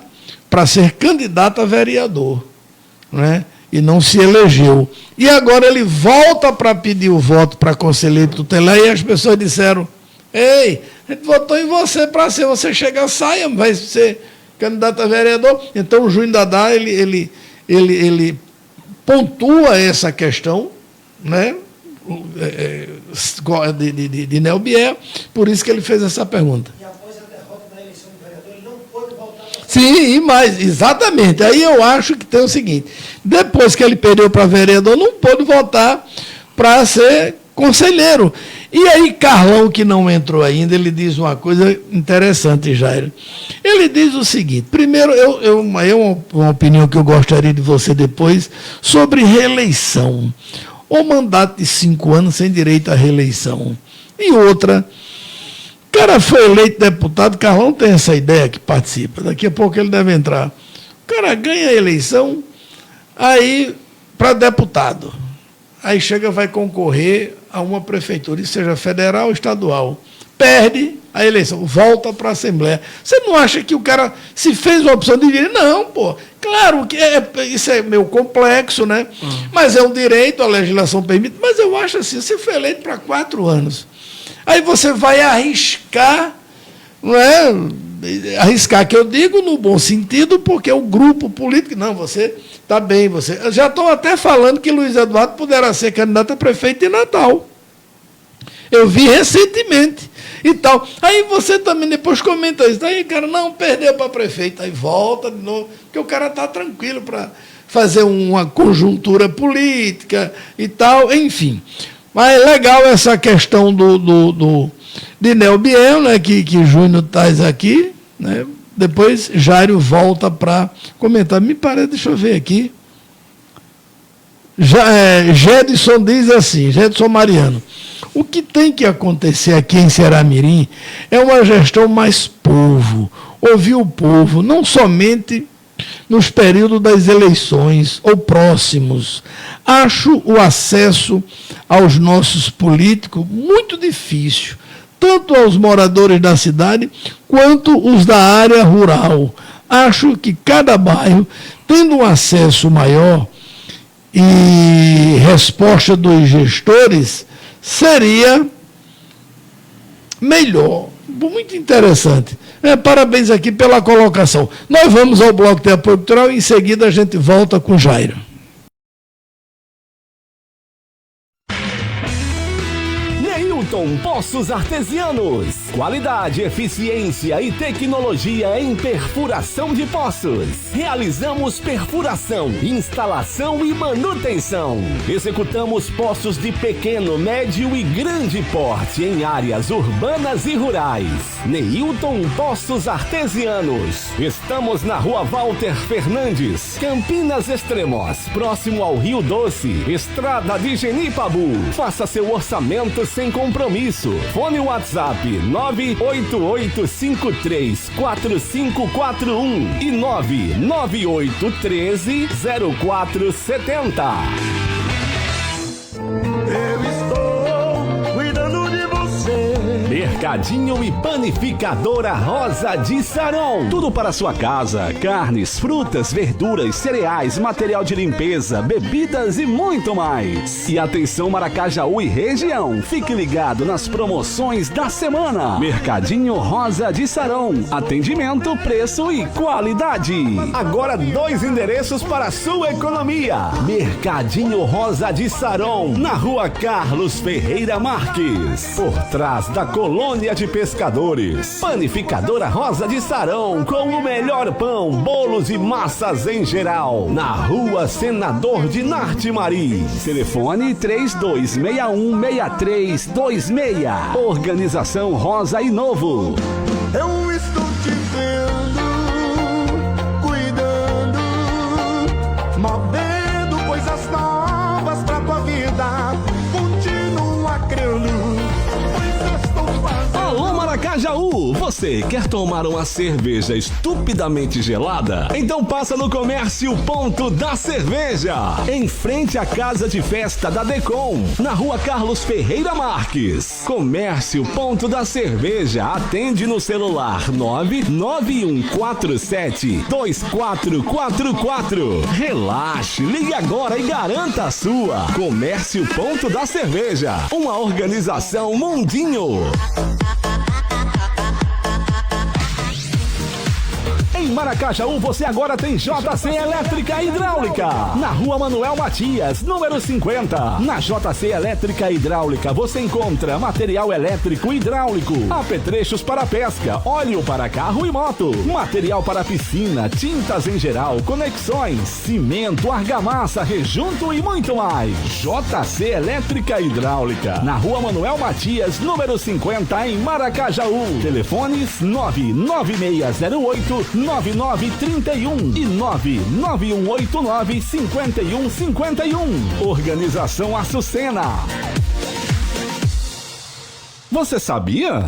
para ser candidato a vereador, né? E não se elegeu. E agora ele volta para pedir o voto para conselheiro tutelar e as pessoas disseram: ei, a gente votou em você para ser, você chega, saia, vai ser candidato a vereador. Então o Júnior Dadá, ele pontua essa questão, né? De Nel Bier, por isso que ele fez essa pergunta. E após a derrota na eleição do vereador, ele não pôde voltar para... Sim, mas exatamente. Aí eu acho que tem o seguinte: depois que ele perdeu para vereador, não pôde voltar para ser conselheiro. E aí Carlão, que não entrou ainda, ele diz uma coisa interessante, Jairo. Ele diz o seguinte: primeiro, uma opinião que eu gostaria de você depois, sobre reeleição. O mandato de 5 anos sem direito à reeleição. E outra, o cara foi eleito deputado, Carlão tem essa ideia que participa, daqui a pouco ele deve entrar. O cara ganha a eleição, aí para deputado. Aí chega, vai concorrer a uma prefeitura, seja federal ou estadual. Perde a eleição, volta para a Assembleia. Você não acha que o cara se fez uma opção de direito? Não, pô. Claro que isso é meio complexo, né? Mas é um direito, a legislação permite. Mas eu acho assim, você foi eleito para 4 anos. Aí você vai arriscar, não é, arriscar, que eu digo no bom sentido, porque o grupo político, não, você está bem, você... Eu já estou até falando que Luiz Eduardo poderá ser candidato a prefeito de Natal. Eu vi recentemente e tal. Aí você também depois comenta isso. Aí, cara, não, perdeu para prefeito. Aí volta de novo, porque o cara está tranquilo para fazer uma conjuntura política e tal, enfim. Mas é legal essa questão de Neubiel, né, que Júnior traz aqui, né? Depois Jairo volta para comentar. Me parece, deixa eu ver aqui. Gedson diz assim, Gedson Mariano, o que tem que acontecer aqui em Ceará-Mirim é uma gestão mais povo, ouvir o povo, não somente nos períodos das eleições ou próximos. Acho o acesso aos nossos políticos muito difícil, tanto aos moradores da cidade quanto os da área rural. Acho que cada bairro, tendo um acesso maior e resposta dos gestores, seria melhor. Muito interessante. Parabéns aqui pela colocação. Nós vamos ao bloco de apoio cultural e em seguida a gente volta com Jairo. Neilton Poços Artesianos. Qualidade, eficiência e tecnologia em perfuração de poços. Realizamos perfuração, instalação e manutenção. Executamos poços de pequeno, médio e grande porte em áreas urbanas e rurais. Neilton Poços Artesianos. Estamos na Rua Walter Fernandes, Campinas Extremos, próximo ao Rio Doce, Estrada de Genipabu. Faça seu orçamento sem compromisso. Fone WhatsApp 988534541 e 998130470. Eu estou cuidando de você. Mercadinho e Panificadora Rosa de Saron. Tudo para sua casa: carnes, frutas, verduras, cereais, material de limpeza, bebidas e muito mais. E atenção Maracajaú e região, fique ligado nas promoções da semana. Mercadinho Rosa de Saron. Atendimento, preço e qualidade. Agora 2 endereços para a sua economia. Mercadinho Rosa de Saron, na Rua Carlos Ferreira Marques, por trás da Colônia de Pescadores. Panificadora Rosa de Saron, com o melhor pão, bolos e massas em geral, na Rua Senador de Nartimari. Telefone 3261-6326. Organização Rosa e Novo. Eu estou te vendo, cuidando, movendo coisas novas pra tua vida. Continua crendo. Alô Maracajaú, você quer tomar uma cerveja estupidamente gelada? Então passa no Comércio Ponto da Cerveja, em frente à Casa de Festa da Decom, na Rua Carlos Ferreira Marques. Comércio Ponto da Cerveja atende no celular 991472444. Relaxe, ligue agora e garanta a sua. Comércio Ponto da Cerveja, uma organização Mundinho. Em Maracajaú você agora tem JC Elétrica Hidráulica, na Rua Manuel Matias, número 50. Na JC Elétrica Hidráulica você encontra material elétrico hidráulico, apetrechos para pesca, óleo para carro e moto, material para piscina, tintas em geral, conexões, cimento, argamassa, rejunto e muito mais. JC Elétrica Hidráulica, na Rua Manuel Matias, número 50, em Maracajaú. Telefones 99608-9931 e 99189-5151. Organização Açucena. Você sabia?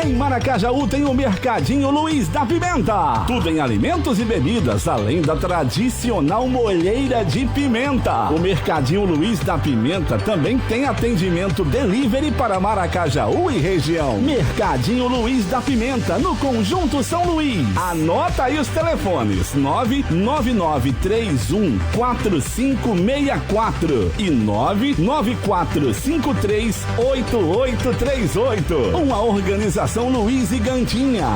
Em Maracajaú tem o Mercadinho Luiz da Pimenta. Tudo em alimentos e bebidas, além da tradicional molheira de pimenta. O Mercadinho Luiz da Pimenta também tem atendimento delivery para Maracajaú e região. Mercadinho Luiz da Pimenta, no Conjunto São Luís. Anota aí os telefones: 999314564 e 994538838. Uma organização Luiz e Gantinha.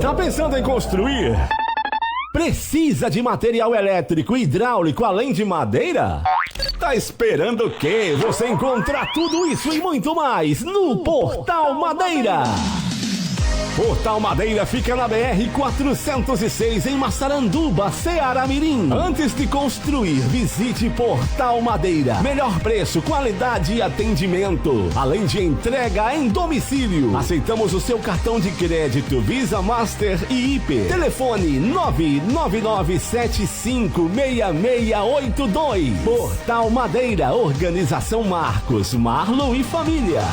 Tá pensando em construir? Precisa de material elétrico e hidráulico além de madeira? Tá esperando o quê? Você encontra tudo isso e muito mais no Portal Madeira. Portal Madeira fica na BR-406 em Massaranduba, Ceará Mirim. Antes de construir, visite Portal Madeira. Melhor preço, qualidade e atendimento. Além de entrega em domicílio. Aceitamos o seu cartão de crédito, Visa, Master e IP. Telefone 999756682. Portal Madeira, Organização Marcos, Marlon e Família.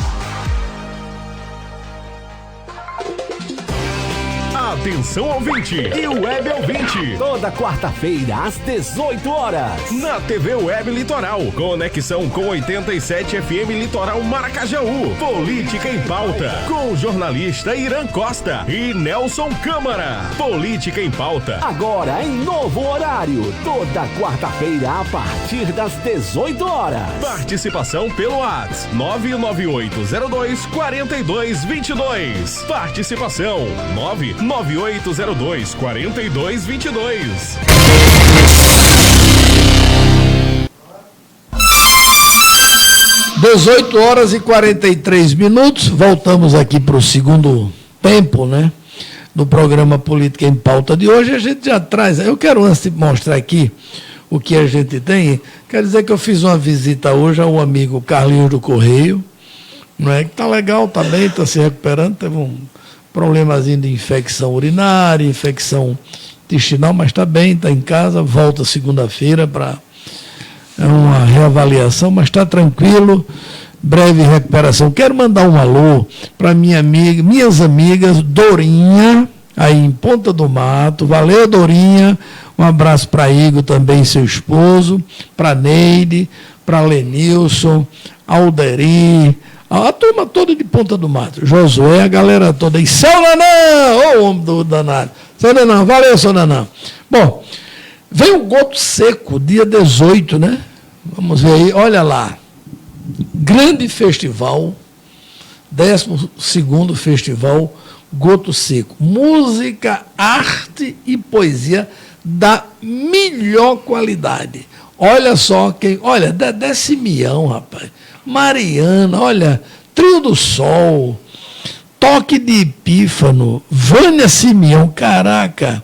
Atenção ouvinte e web ouvinte. Toda quarta-feira às 18 horas. Na TV Web Litoral. Conexão com 87 FM Litoral Maracajaú. Política em Pauta. Com o jornalista Irã Costa e Nelson Câmara. Política em Pauta. Agora em novo horário. Toda quarta-feira a partir das 18 horas. Participação pelo WhatsApp 99802-4222. Participação 99802-4222. 18h43. Voltamos aqui para o segundo tempo, né? Do programa Política em Pauta de hoje. A gente já traz. Eu quero, antes de mostrar aqui o que a gente tem, quero dizer que eu fiz uma visita hoje ao amigo Carlinhos do Correio, não é? Que está legal, está bem, está se recuperando, teve um problemazinho de infecção urinária, infecção intestinal, mas está bem, está em casa, volta segunda-feira para uma reavaliação, mas está tranquilo, breve recuperação. Quero mandar um alô para minhas amigas Dorinha, aí em Ponta do Mato. Valeu, Dorinha. Um abraço para Igor também, seu esposo, para Neide, para Lenilson, Alderi, a turma toda de Ponta do Mato, Josué, a galera toda. E seu Nanã, ô homem do danado. Seu Nanã, valeu, seu Nanã. Bom, vem o Goto Seco, dia 18, né? Vamos ver aí, olha lá. Grande festival, 12º festival Goto Seco. Música, arte e poesia da melhor qualidade. Olha só quem. Olha, Dedé Simeão, rapaz. Mariana, olha, Trio do Sol, Toque de Epífano, Vânia Simeão, caraca,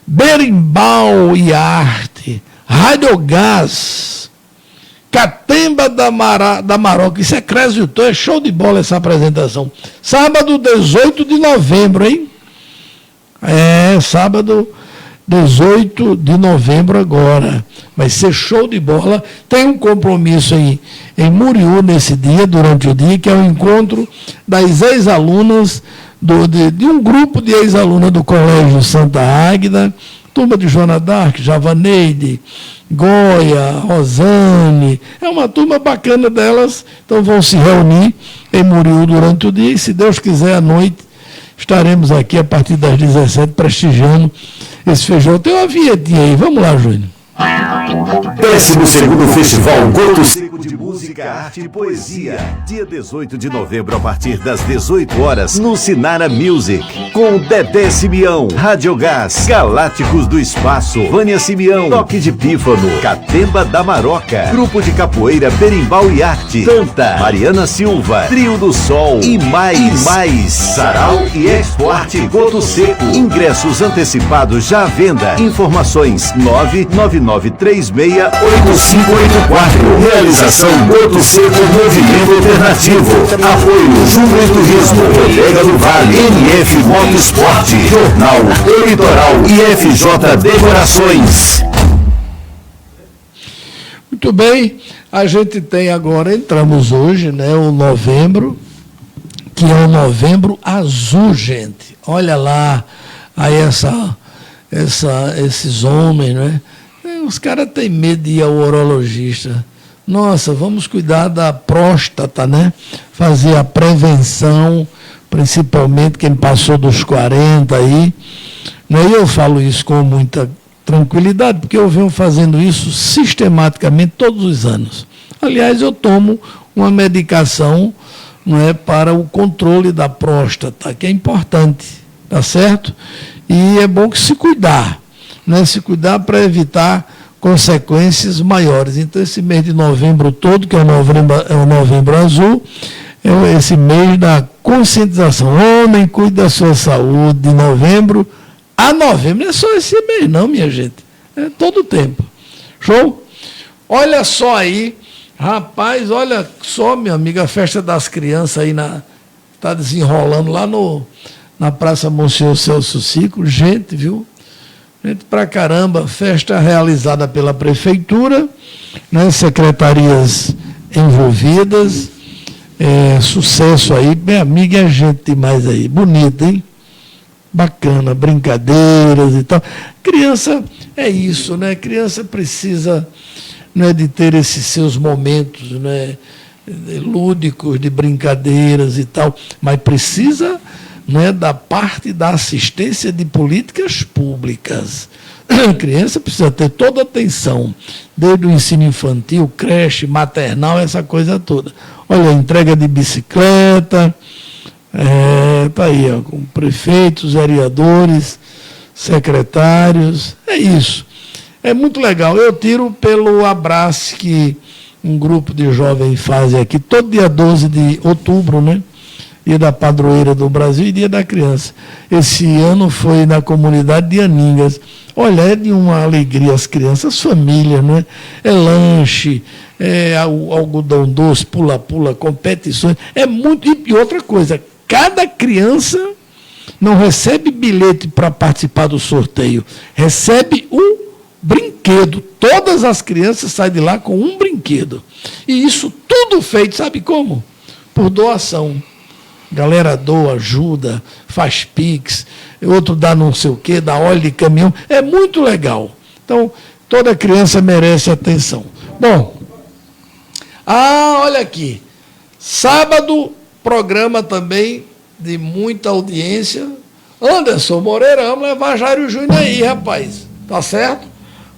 Berimbau e Arte, Radiogás, Catemba da Maroca, isso é Crézio, é show de bola essa apresentação. Sábado, 18 de novembro, hein? Sábado, 18 de novembro agora. Vai ser show de bola. Tem um compromisso em Muriú nesse dia, durante o dia, que é o encontro das ex-alunas, de um grupo de ex-alunas do Colégio Santa Águida, turma de Joana d'Arc, Javaneide, Goia, Rosane. É uma turma bacana delas, então vão se reunir em Muriú durante o dia, e se Deus quiser, à noite, estaremos aqui a partir das 17 prestigiando esse feijão. Tem uma vinhetinha aí, vamos lá, Júnior. 12º Festival Goto Seco de Música, Arte e Poesia. Dia 18 de novembro, a partir das 18 horas, no Sinara Music. Com Dedé Simeão, Radiogás, Galácticos do Espaço, Vânia Simeão, Toque de Pífano, Catemba da Maroca, Grupo de Capoeira Berimbau e Arte, Tanta, Mariana Silva, Trio do Sol e mais. Sarau e Exporte Goto Seco. Ingressos antecipados já à venda. Informações 999368584. Realização Goto Seco Movimento Alternativo. Apoio Jumbo e Turismo, Bodega do Vale, NF Motosport, Jornal O Litoral e FJ Decorações. Muito bem, a gente tem agora, entramos hoje, né, o novembro, que é o Novembro Azul, gente. Olha lá, aí esses homens, né? Os caras têm medo de ir ao urologista. Nossa, vamos cuidar da próstata, né? Fazer a prevenção, principalmente quem passou dos 40 aí. Né? E eu falo isso com muita tranquilidade, porque eu venho fazendo isso sistematicamente todos os anos. Aliás, eu tomo uma medicação, não é, para o controle da próstata, que é importante. tá certo? E é bom que se cuidar, né? Se cuidar para evitar consequências maiores. Então, esse mês de novembro todo, que é o novembro azul, é esse mês da conscientização. Homem, cuide da sua saúde, de novembro a novembro. Não é só esse mês não, minha gente. É todo o tempo. Show? Olha só aí, rapaz, olha só, minha amiga, a festa das crianças aí está desenrolando lá na Praça Monsenhor Celso Cico. Gente, viu? Gente pra caramba, festa realizada pela prefeitura, né, secretarias envolvidas, sucesso aí, minha amiga, é gente demais aí, bonita, hein? Bacana, brincadeiras e tal. Criança é isso, né? Criança precisa, né, de ter esses seus momentos, né, lúdicos, de brincadeiras e tal, mas precisa, né, da parte da assistência de políticas públicas. A criança precisa ter toda a atenção, desde o ensino infantil, creche, maternal, essa coisa toda. Olha, entrega de bicicleta, tá aí, ó, com prefeitos, vereadores, secretários, é isso. É muito legal. Eu tiro pelo abraço que um grupo de jovens faz aqui, todo dia 12 de outubro, né? Dia da Padroeira do Brasil e Dia da Criança. Esse ano foi na comunidade de Aningas. Olha, é de uma alegria as crianças, famílias, não é? É lanche, é algodão doce, pula-pula, competições. É muito. E outra coisa, cada criança não recebe bilhete para participar do sorteio, recebe um brinquedo. Todas as crianças saem de lá com um brinquedo. E isso tudo feito, sabe como? Por doação. Galera doa, ajuda, faz pix, outro dá não sei o quê, dá óleo de caminhão. É muito legal. Então, toda criança merece atenção. Bom, olha aqui. Sábado, programa também de muita audiência. Anderson Moreira, vamos levar Jairo Júnior aí, rapaz. Tá certo?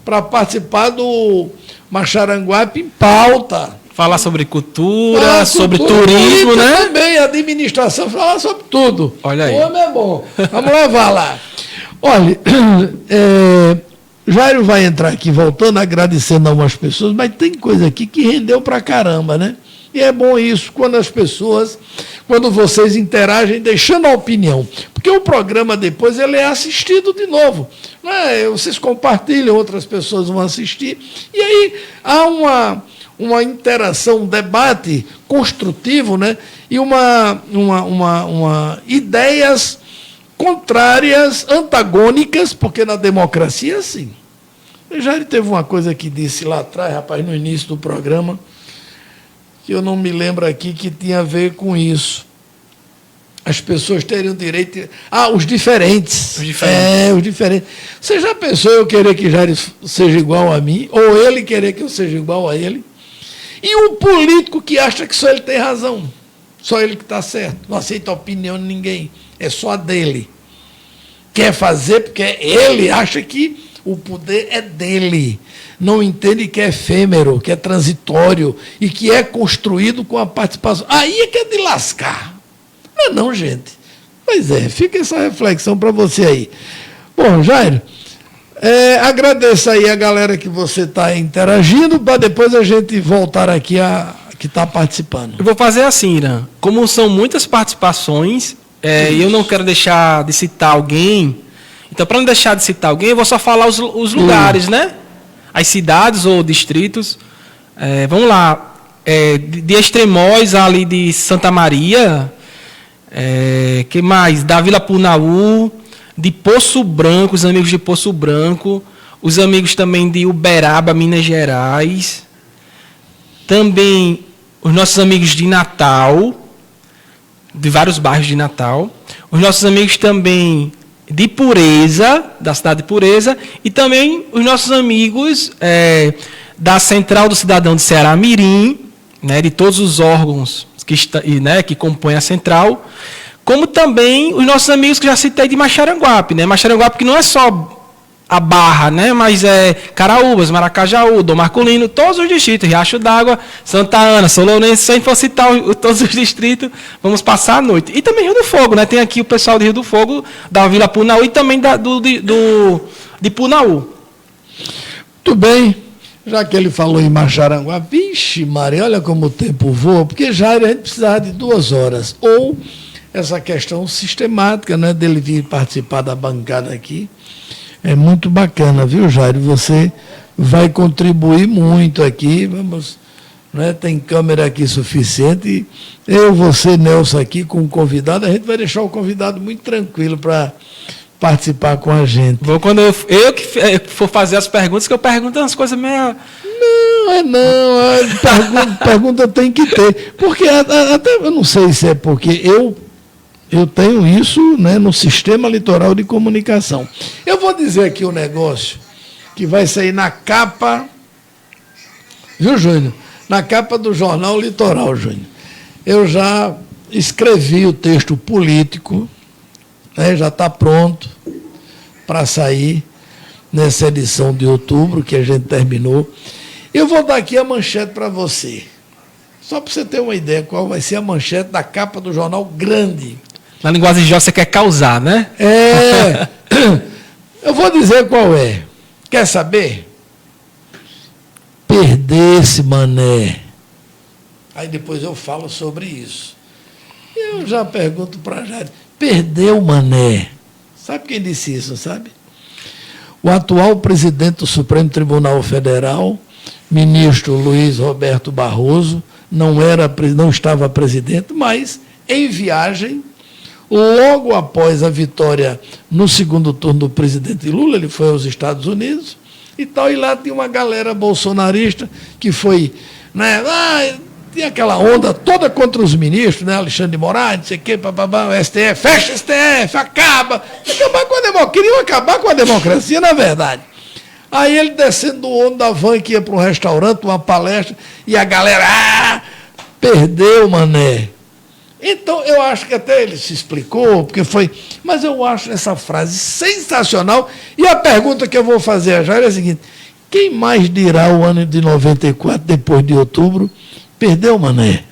Para participar do Macharanguape em pauta. Falar sobre cultura, sobre turismo, né? Também, administração, falar sobre tudo. Olha aí. O homem é bom. Vamos levar lá. Olha, Jairo vai entrar aqui voltando, agradecendo a algumas pessoas, mas tem coisa aqui que rendeu pra caramba, né? E é bom isso, quando vocês interagem, deixando a opinião. Porque o programa depois ele é assistido de novo. Né? Vocês compartilham, outras pessoas vão assistir. E aí há uma interação, um debate construtivo, né? E ideias contrárias, antagônicas, porque na democracia é assim. Já teve uma coisa que disse lá atrás, rapaz, no início do programa, que eu não me lembro aqui, que tinha a ver com isso. As pessoas teriam direito... os diferentes. Os diferentes. Os diferentes. Você já pensou eu querer que Jair seja igual a mim? Ou ele querer que eu seja igual a ele? E um político que acha que só ele tem razão, só ele que está certo, não aceita a opinião de ninguém, é só a dele. Quer fazer porque ele acha que o poder é dele, não entende que é efêmero, que é transitório e que é construído com a participação. Aí é que é de lascar. Não, gente. Pois é, fica essa reflexão para você aí. Bom, Jairo, agradeço aí a galera que você está interagindo, para depois a gente voltar aqui que está participando. Eu vou fazer assim, Irã. Como são muitas participações, eu não quero deixar de citar alguém. Então, para não deixar de citar alguém, eu vou só falar os lugares, né? As cidades ou distritos. Vamos lá. De Extremóis, ali de Santa Maria. Que mais? Da Vila Punaú. De Poço Branco, os amigos de Poço Branco, os amigos também de Uberaba, Minas Gerais, também os nossos amigos de Natal, de vários bairros de Natal, os nossos amigos também de Pureza, da cidade de Pureza, e também os nossos amigos da Central do Cidadão de Ceará Mirim, né, de todos os órgãos que compõem a Central, como também os nossos amigos que já citei de Macharanguape, né? Macharanguape que não é só a Barra, né? Mas Caraúbas, Maracajaú, Dom Marculino, todos os distritos, Riacho d'Água, Santa Ana, São Lourenço, sem for citar todos os distritos, vamos passar a noite. E também Rio do Fogo, né? Tem aqui o pessoal de Rio do Fogo, da Vila Punaú e também de Punaú. Muito bem. Já que ele falou em Macharanguá, vixe, Maria, olha como o tempo voa, porque já a gente precisava de 2 horas. Ou essa questão sistemática, né, dele vir participar da bancada aqui. É muito bacana, viu, Jair? Você vai contribuir muito aqui. Vamos, né, tem câmera aqui suficiente. Eu, você, Nelson, aqui com o convidado, a gente vai deixar o convidado muito tranquilo para participar com a gente. Vou, quando eu que for fazer as perguntas, que eu pergunto umas coisas meio... Não. Pergunta tem que ter. Porque até eu não sei se é porque eu tenho isso, né, no Sistema Litoral de Comunicação. Eu vou dizer aqui um negócio que vai sair na capa, viu, Júnior? Na capa do Jornal Litoral, Júnior. Eu já escrevi o texto político, né, já está pronto para sair nessa edição de outubro que a gente terminou. Eu vou dar aqui a manchete para você, só para você ter uma ideia qual vai ser a manchete da capa do jornal grande. Na linguagem de você quer causar, né? Eu vou dizer qual é. Quer saber? Perdesse, mané. Aí depois eu falo sobre isso. Eu já pergunto para Jair. Perdeu, mané. Sabe quem disse isso, sabe? O atual presidente do Supremo Tribunal Federal, ministro Luiz Roberto Barroso, não estava presidente, mas em viagem, logo após a vitória no segundo turno do presidente Lula, ele foi aos Estados Unidos e tal, e lá tinha uma galera bolsonarista que foi, né, tinha aquela onda toda contra os ministros, né, Alexandre de Moraes, não sei o quê, o STF, fecha o STF, queriam acabar com a democracia, na verdade. Aí ele descendo do ônibus da van que ia para um restaurante, uma palestra, e a galera, perdeu, mané. Então, eu acho que até ele se explicou, porque foi... Mas eu acho essa frase sensacional. E a pergunta que eu vou fazer a Jair é a seguinte: quem mais dirá o ano de 94, depois de outubro, perdeu, mané?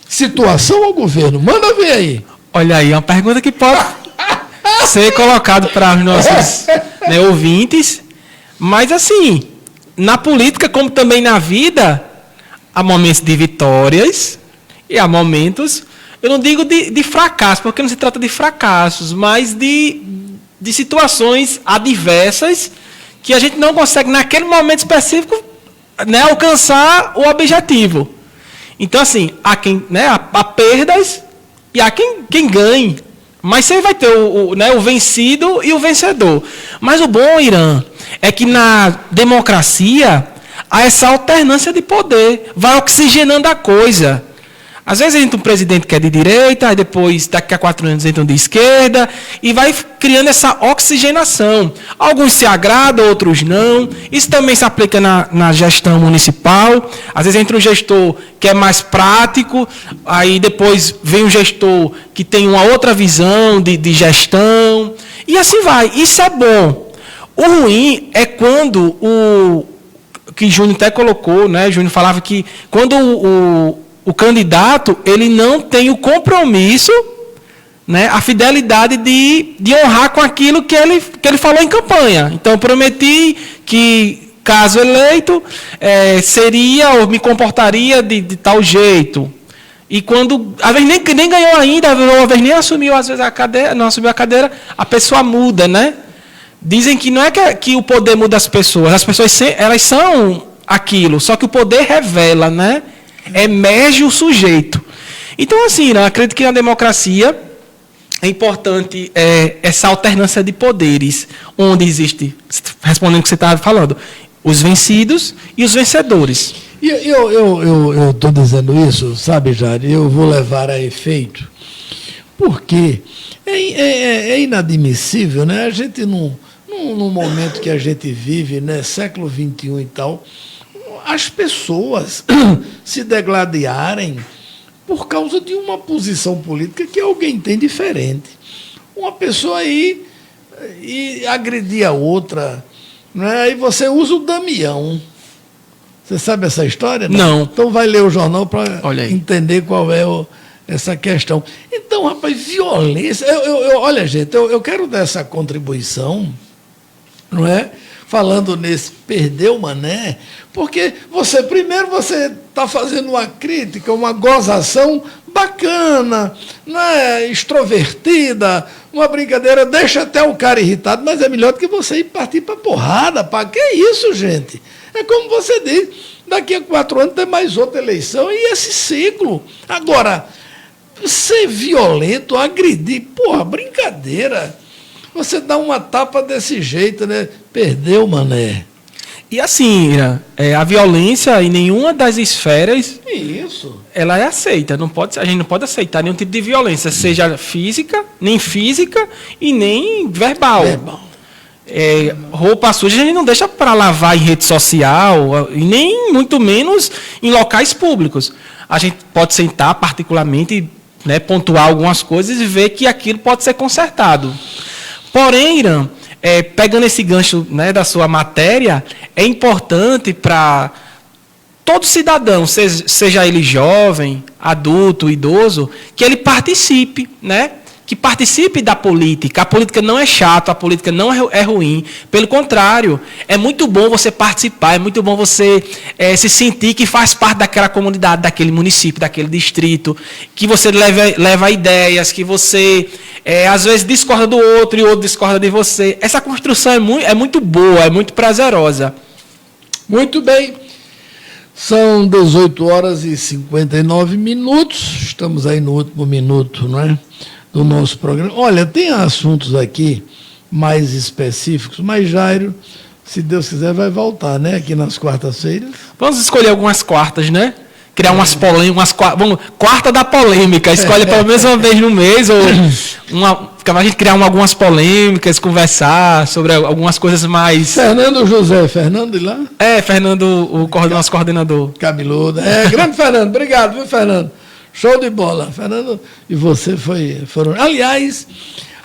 Situação ou governo? Manda ver aí. Olha aí, é uma pergunta que pode ser colocada para os nossos, né, ouvintes. Mas, assim, na política, como também na vida, há momentos de vitórias e há momentos, eu não digo de fracasso, porque não se trata de fracassos, mas de situações adversas que a gente não consegue, naquele momento específico, né, alcançar o objetivo. Então, assim, há perdas e há quem ganhe. Mas você vai ter o vencido e o vencedor. Mas o bom, Irã, é que na democracia há essa alternância de poder, vai oxigenando a coisa. Às vezes entra um presidente que é de direita, aí depois, daqui a 4 anos, entra um de esquerda, e vai criando essa oxigenação. Alguns se agradam, outros não. Isso também se aplica na gestão municipal. Às vezes entra um gestor que é mais prático, aí depois vem um gestor que tem uma outra visão de gestão, e assim vai. Isso é bom. O ruim é quando que Júnior até colocou, né? Júnior falava que quando o candidato ele não tem o compromisso, né, a fidelidade de honrar com aquilo que ele falou em campanha. Então, eu prometi que, caso eleito, seria ou me comportaria de tal jeito. E quando, às vezes, nem ganhou ainda, às vezes nem assumiu, às vezes, não assumiu a cadeira, a pessoa muda, né? Dizem que não é que o poder muda as pessoas elas são aquilo, só que o poder revela, né? Emerge o sujeito. Então, assim, eu acredito que na democracia é importante essa alternância de poderes, onde existe, respondendo o que você estava falando, os vencidos e os vencedores. E eu estou dizendo isso, sabe, Jair, eu vou levar a efeito, porque é inadmissível, né? A gente, num momento que a gente vive, né, século XXI e tal, as pessoas se degladiarem por causa de uma posição política que alguém tem diferente. Uma pessoa aí e agredir a outra, né? Aí você usa o Damião. Você sabe essa história? Não. Então vai ler o jornal para Olha aí. entender qual é essa questão. Então, rapaz, violência. Olha, gente, eu quero dar essa contribuição, não é? Falando nesse perdeu o mané, porque primeiro você está fazendo uma crítica, uma gozação bacana, né? Extrovertida, uma brincadeira, deixa até o cara irritado, mas é melhor do que você ir partir para porrada. Que é isso, gente? É como você diz, daqui a 4 anos tem mais outra eleição e esse ciclo. Agora, ser violento, agredir, brincadeira. Você dá uma tapa desse jeito, né? Perdeu, mané. E assim, Ira, a violência em nenhuma das esferas Isso. ela é aceita. A gente não pode aceitar nenhum tipo de violência, seja física e nem verbal. Roupa suja a gente não deixa para lavar em rede social, e nem muito menos em locais públicos. A gente pode sentar particularmente, né, pontuar algumas coisas e ver que aquilo pode ser consertado. Porém, Irã, pegando esse gancho, né, da sua matéria, é importante para todo cidadão, seja ele jovem, adulto, idoso, que ele participe, né? Que participe da política. A política não é chata, a política não é ruim. Pelo contrário, é muito bom você participar, é muito bom você se sentir que faz parte daquela comunidade, daquele município, daquele distrito, que você leva ideias, que você, às vezes, discorda do outro e o outro discorda de você. Essa construção é muito boa, é muito prazerosa. Muito bem. São 18 horas e 59 minutos. Estamos aí no último minuto, não é? Do nosso programa. Olha, tem assuntos aqui mais específicos, mas Jairo, se Deus quiser, vai voltar, né? Aqui nas quartas-feiras. Vamos escolher algumas quartas, né? Criar umas polêmicas, quarta da polêmica, escolhe pelo menos uma vez no mês, ou a gente criar algumas polêmicas, conversar sobre algumas coisas mais... Fernando de lá? Fernando, nosso coordenador. Cabeludo. Grande Fernando, obrigado, viu, Fernando? Show de bola. Fernando, e você foram... Aliás,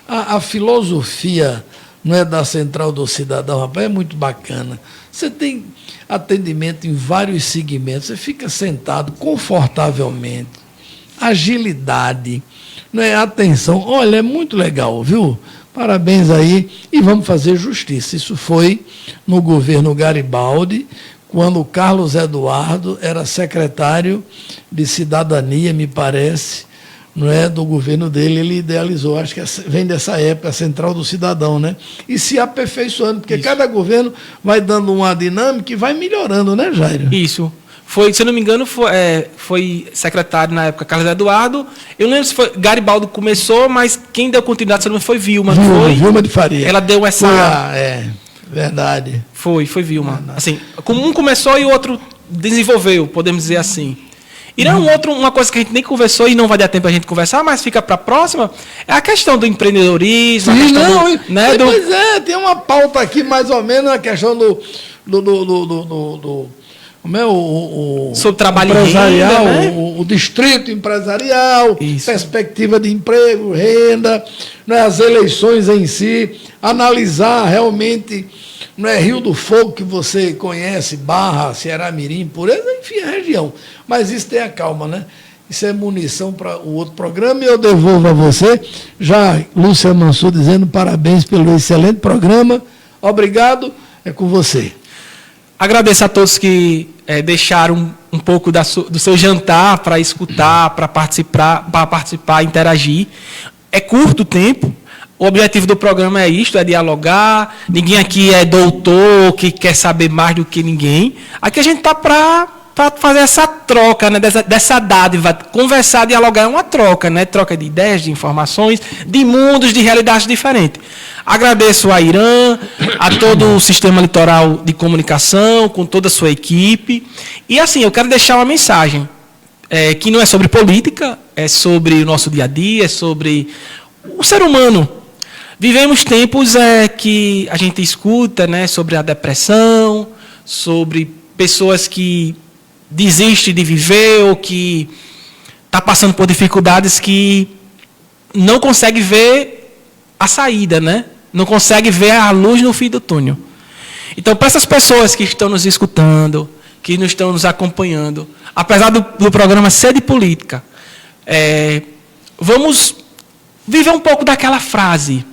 a filosofia, não é, da Central do Cidadão, rapaz, é muito bacana. Você tem atendimento em vários segmentos, você fica sentado confortavelmente, agilidade, não é, atenção. Olha, é muito legal, viu? Parabéns aí e vamos fazer justiça. Isso foi no governo Garibaldi, quando o Carlos Eduardo era secretário de Cidadania, me parece, não é, do governo dele, ele idealizou, acho que vem dessa época, a Central do Cidadão, né? E se aperfeiçoando, porque cada governo vai dando uma dinâmica e vai melhorando, né, Jairo? Isso. Foi, se eu não me engano, foi secretário na época Carlos Eduardo. Eu não lembro se foi Garibaldi começou, mas quem deu continuidade, se não foi Vilma, não foi? Vilma de Faria. Ela deu essa... Verdade. Foi Vilma. Assim, um começou e o outro desenvolveu, podemos dizer assim. E uma coisa que a gente nem conversou e não vai dar tempo a gente conversar, mas fica para a próxima, é a questão do empreendedorismo. Sim, Pois tem uma pauta aqui mais ou menos, a questão do como é sobre trabalho empresarial, e renda, né? o distrito empresarial, Isso. perspectiva de emprego, renda, né, as eleições em si, analisar realmente, não é, Rio do Fogo, que você conhece, Barra, Ceará Mirim, Pureza, enfim, a região. Mas isso tenha calma, né? Isso é munição para o outro programa e eu devolvo a você. Já Lúcia Mansur dizendo parabéns pelo excelente programa. Obrigado, é com você. Agradeço a todos que deixaram um pouco do seu jantar para escutar, para participar, interagir. É curto o tempo. O objetivo do programa é isto, é dialogar. Ninguém aqui é doutor, que quer saber mais do que ninguém. Aqui a gente está para fazer essa troca, né, dessa dádiva. Conversar, dialogar é uma troca, né? Troca de ideias, de informações, de mundos, de realidades diferentes. Agradeço a Irã, a todo o sistema litoral de comunicação, com toda a sua equipe. E assim, eu quero deixar uma mensagem, que não é sobre política, é sobre o nosso dia a dia, é sobre o ser humano. Vivemos tempos que a gente escuta, né, sobre a depressão, sobre pessoas que desistem de viver ou que está passando por dificuldades que não consegue ver a saída, né? não consegue ver a luz no fim do túnel. Então, para essas pessoas que estão nos escutando, que não estão nos acompanhando, apesar do programa ser de política, vamos viver um pouco daquela frase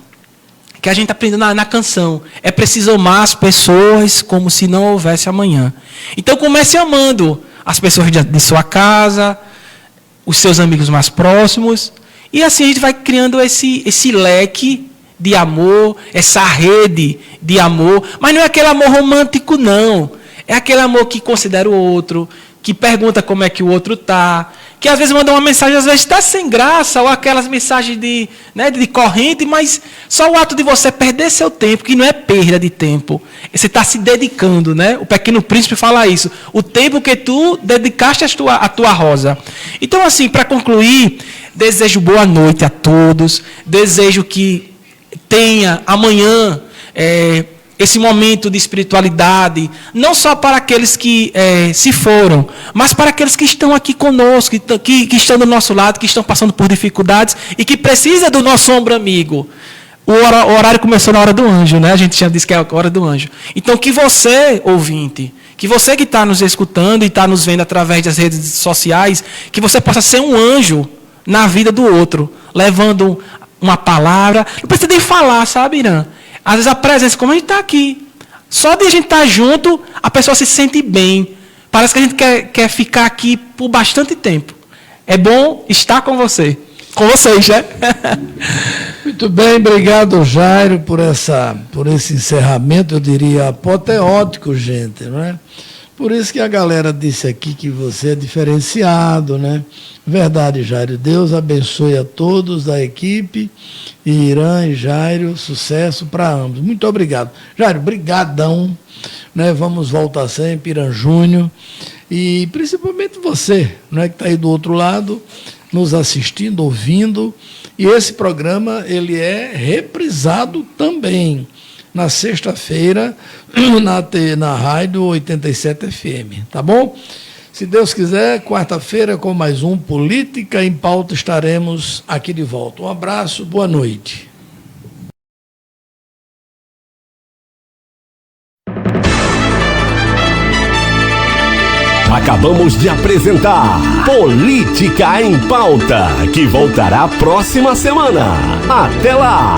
que a gente aprende na canção. É preciso amar as pessoas como se não houvesse amanhã. Então comece amando as pessoas de sua casa, os seus amigos mais próximos, e assim a gente vai criando esse leque de amor, essa rede de amor, mas não é aquele amor romântico, não. É aquele amor que considera o outro, que pergunta como é que o outro está, que às vezes manda uma mensagem, às vezes está sem graça, ou aquelas mensagens de corrente, mas só o ato de você perder seu tempo, que não é perda de tempo, você está se dedicando, né? O Pequeno Príncipe fala isso, o tempo que tu dedicaste à tua rosa. Então, assim, para concluir, desejo boa noite a todos, desejo que tenha amanhã esse momento de espiritualidade, não só para aqueles que se foram, mas para aqueles que estão aqui conosco, que estão do nosso lado, que estão passando por dificuldades e que precisam do nosso ombro amigo. O horário começou na hora do anjo, né? A gente já disse que é a hora do anjo. Então, que você, ouvinte, que você que está nos escutando e está nos vendo através das redes sociais, que você possa ser um anjo na vida do outro, levando uma palavra. Não precisa nem falar, sabe, Irã? Às vezes a presença, como a gente está aqui, só de a gente estar junto, a pessoa se sente bem. Parece que a gente quer ficar aqui por bastante tempo. É bom estar com você. Com vocês, né? Muito bem, obrigado, Jairo, por esse encerramento, eu diria, apoteótico, gente, não é? Por isso que a galera disse aqui que você é diferenciado, né? Verdade, Jairo. Deus abençoe a todos da equipe, e Irã e Jairo, sucesso para ambos. Muito obrigado. Jairo, brigadão, né? Vamos voltar sempre, Irã Júnior, e principalmente você, né, que está aí do outro lado, nos assistindo, ouvindo, e esse programa ele é reprisado também na sexta-feira na Rádio 87 FM, tá bom? Se Deus quiser, quarta-feira com mais um Política em Pauta estaremos aqui de volta. Um abraço, boa noite. Acabamos de apresentar Política em Pauta, que voltará próxima semana. Até lá!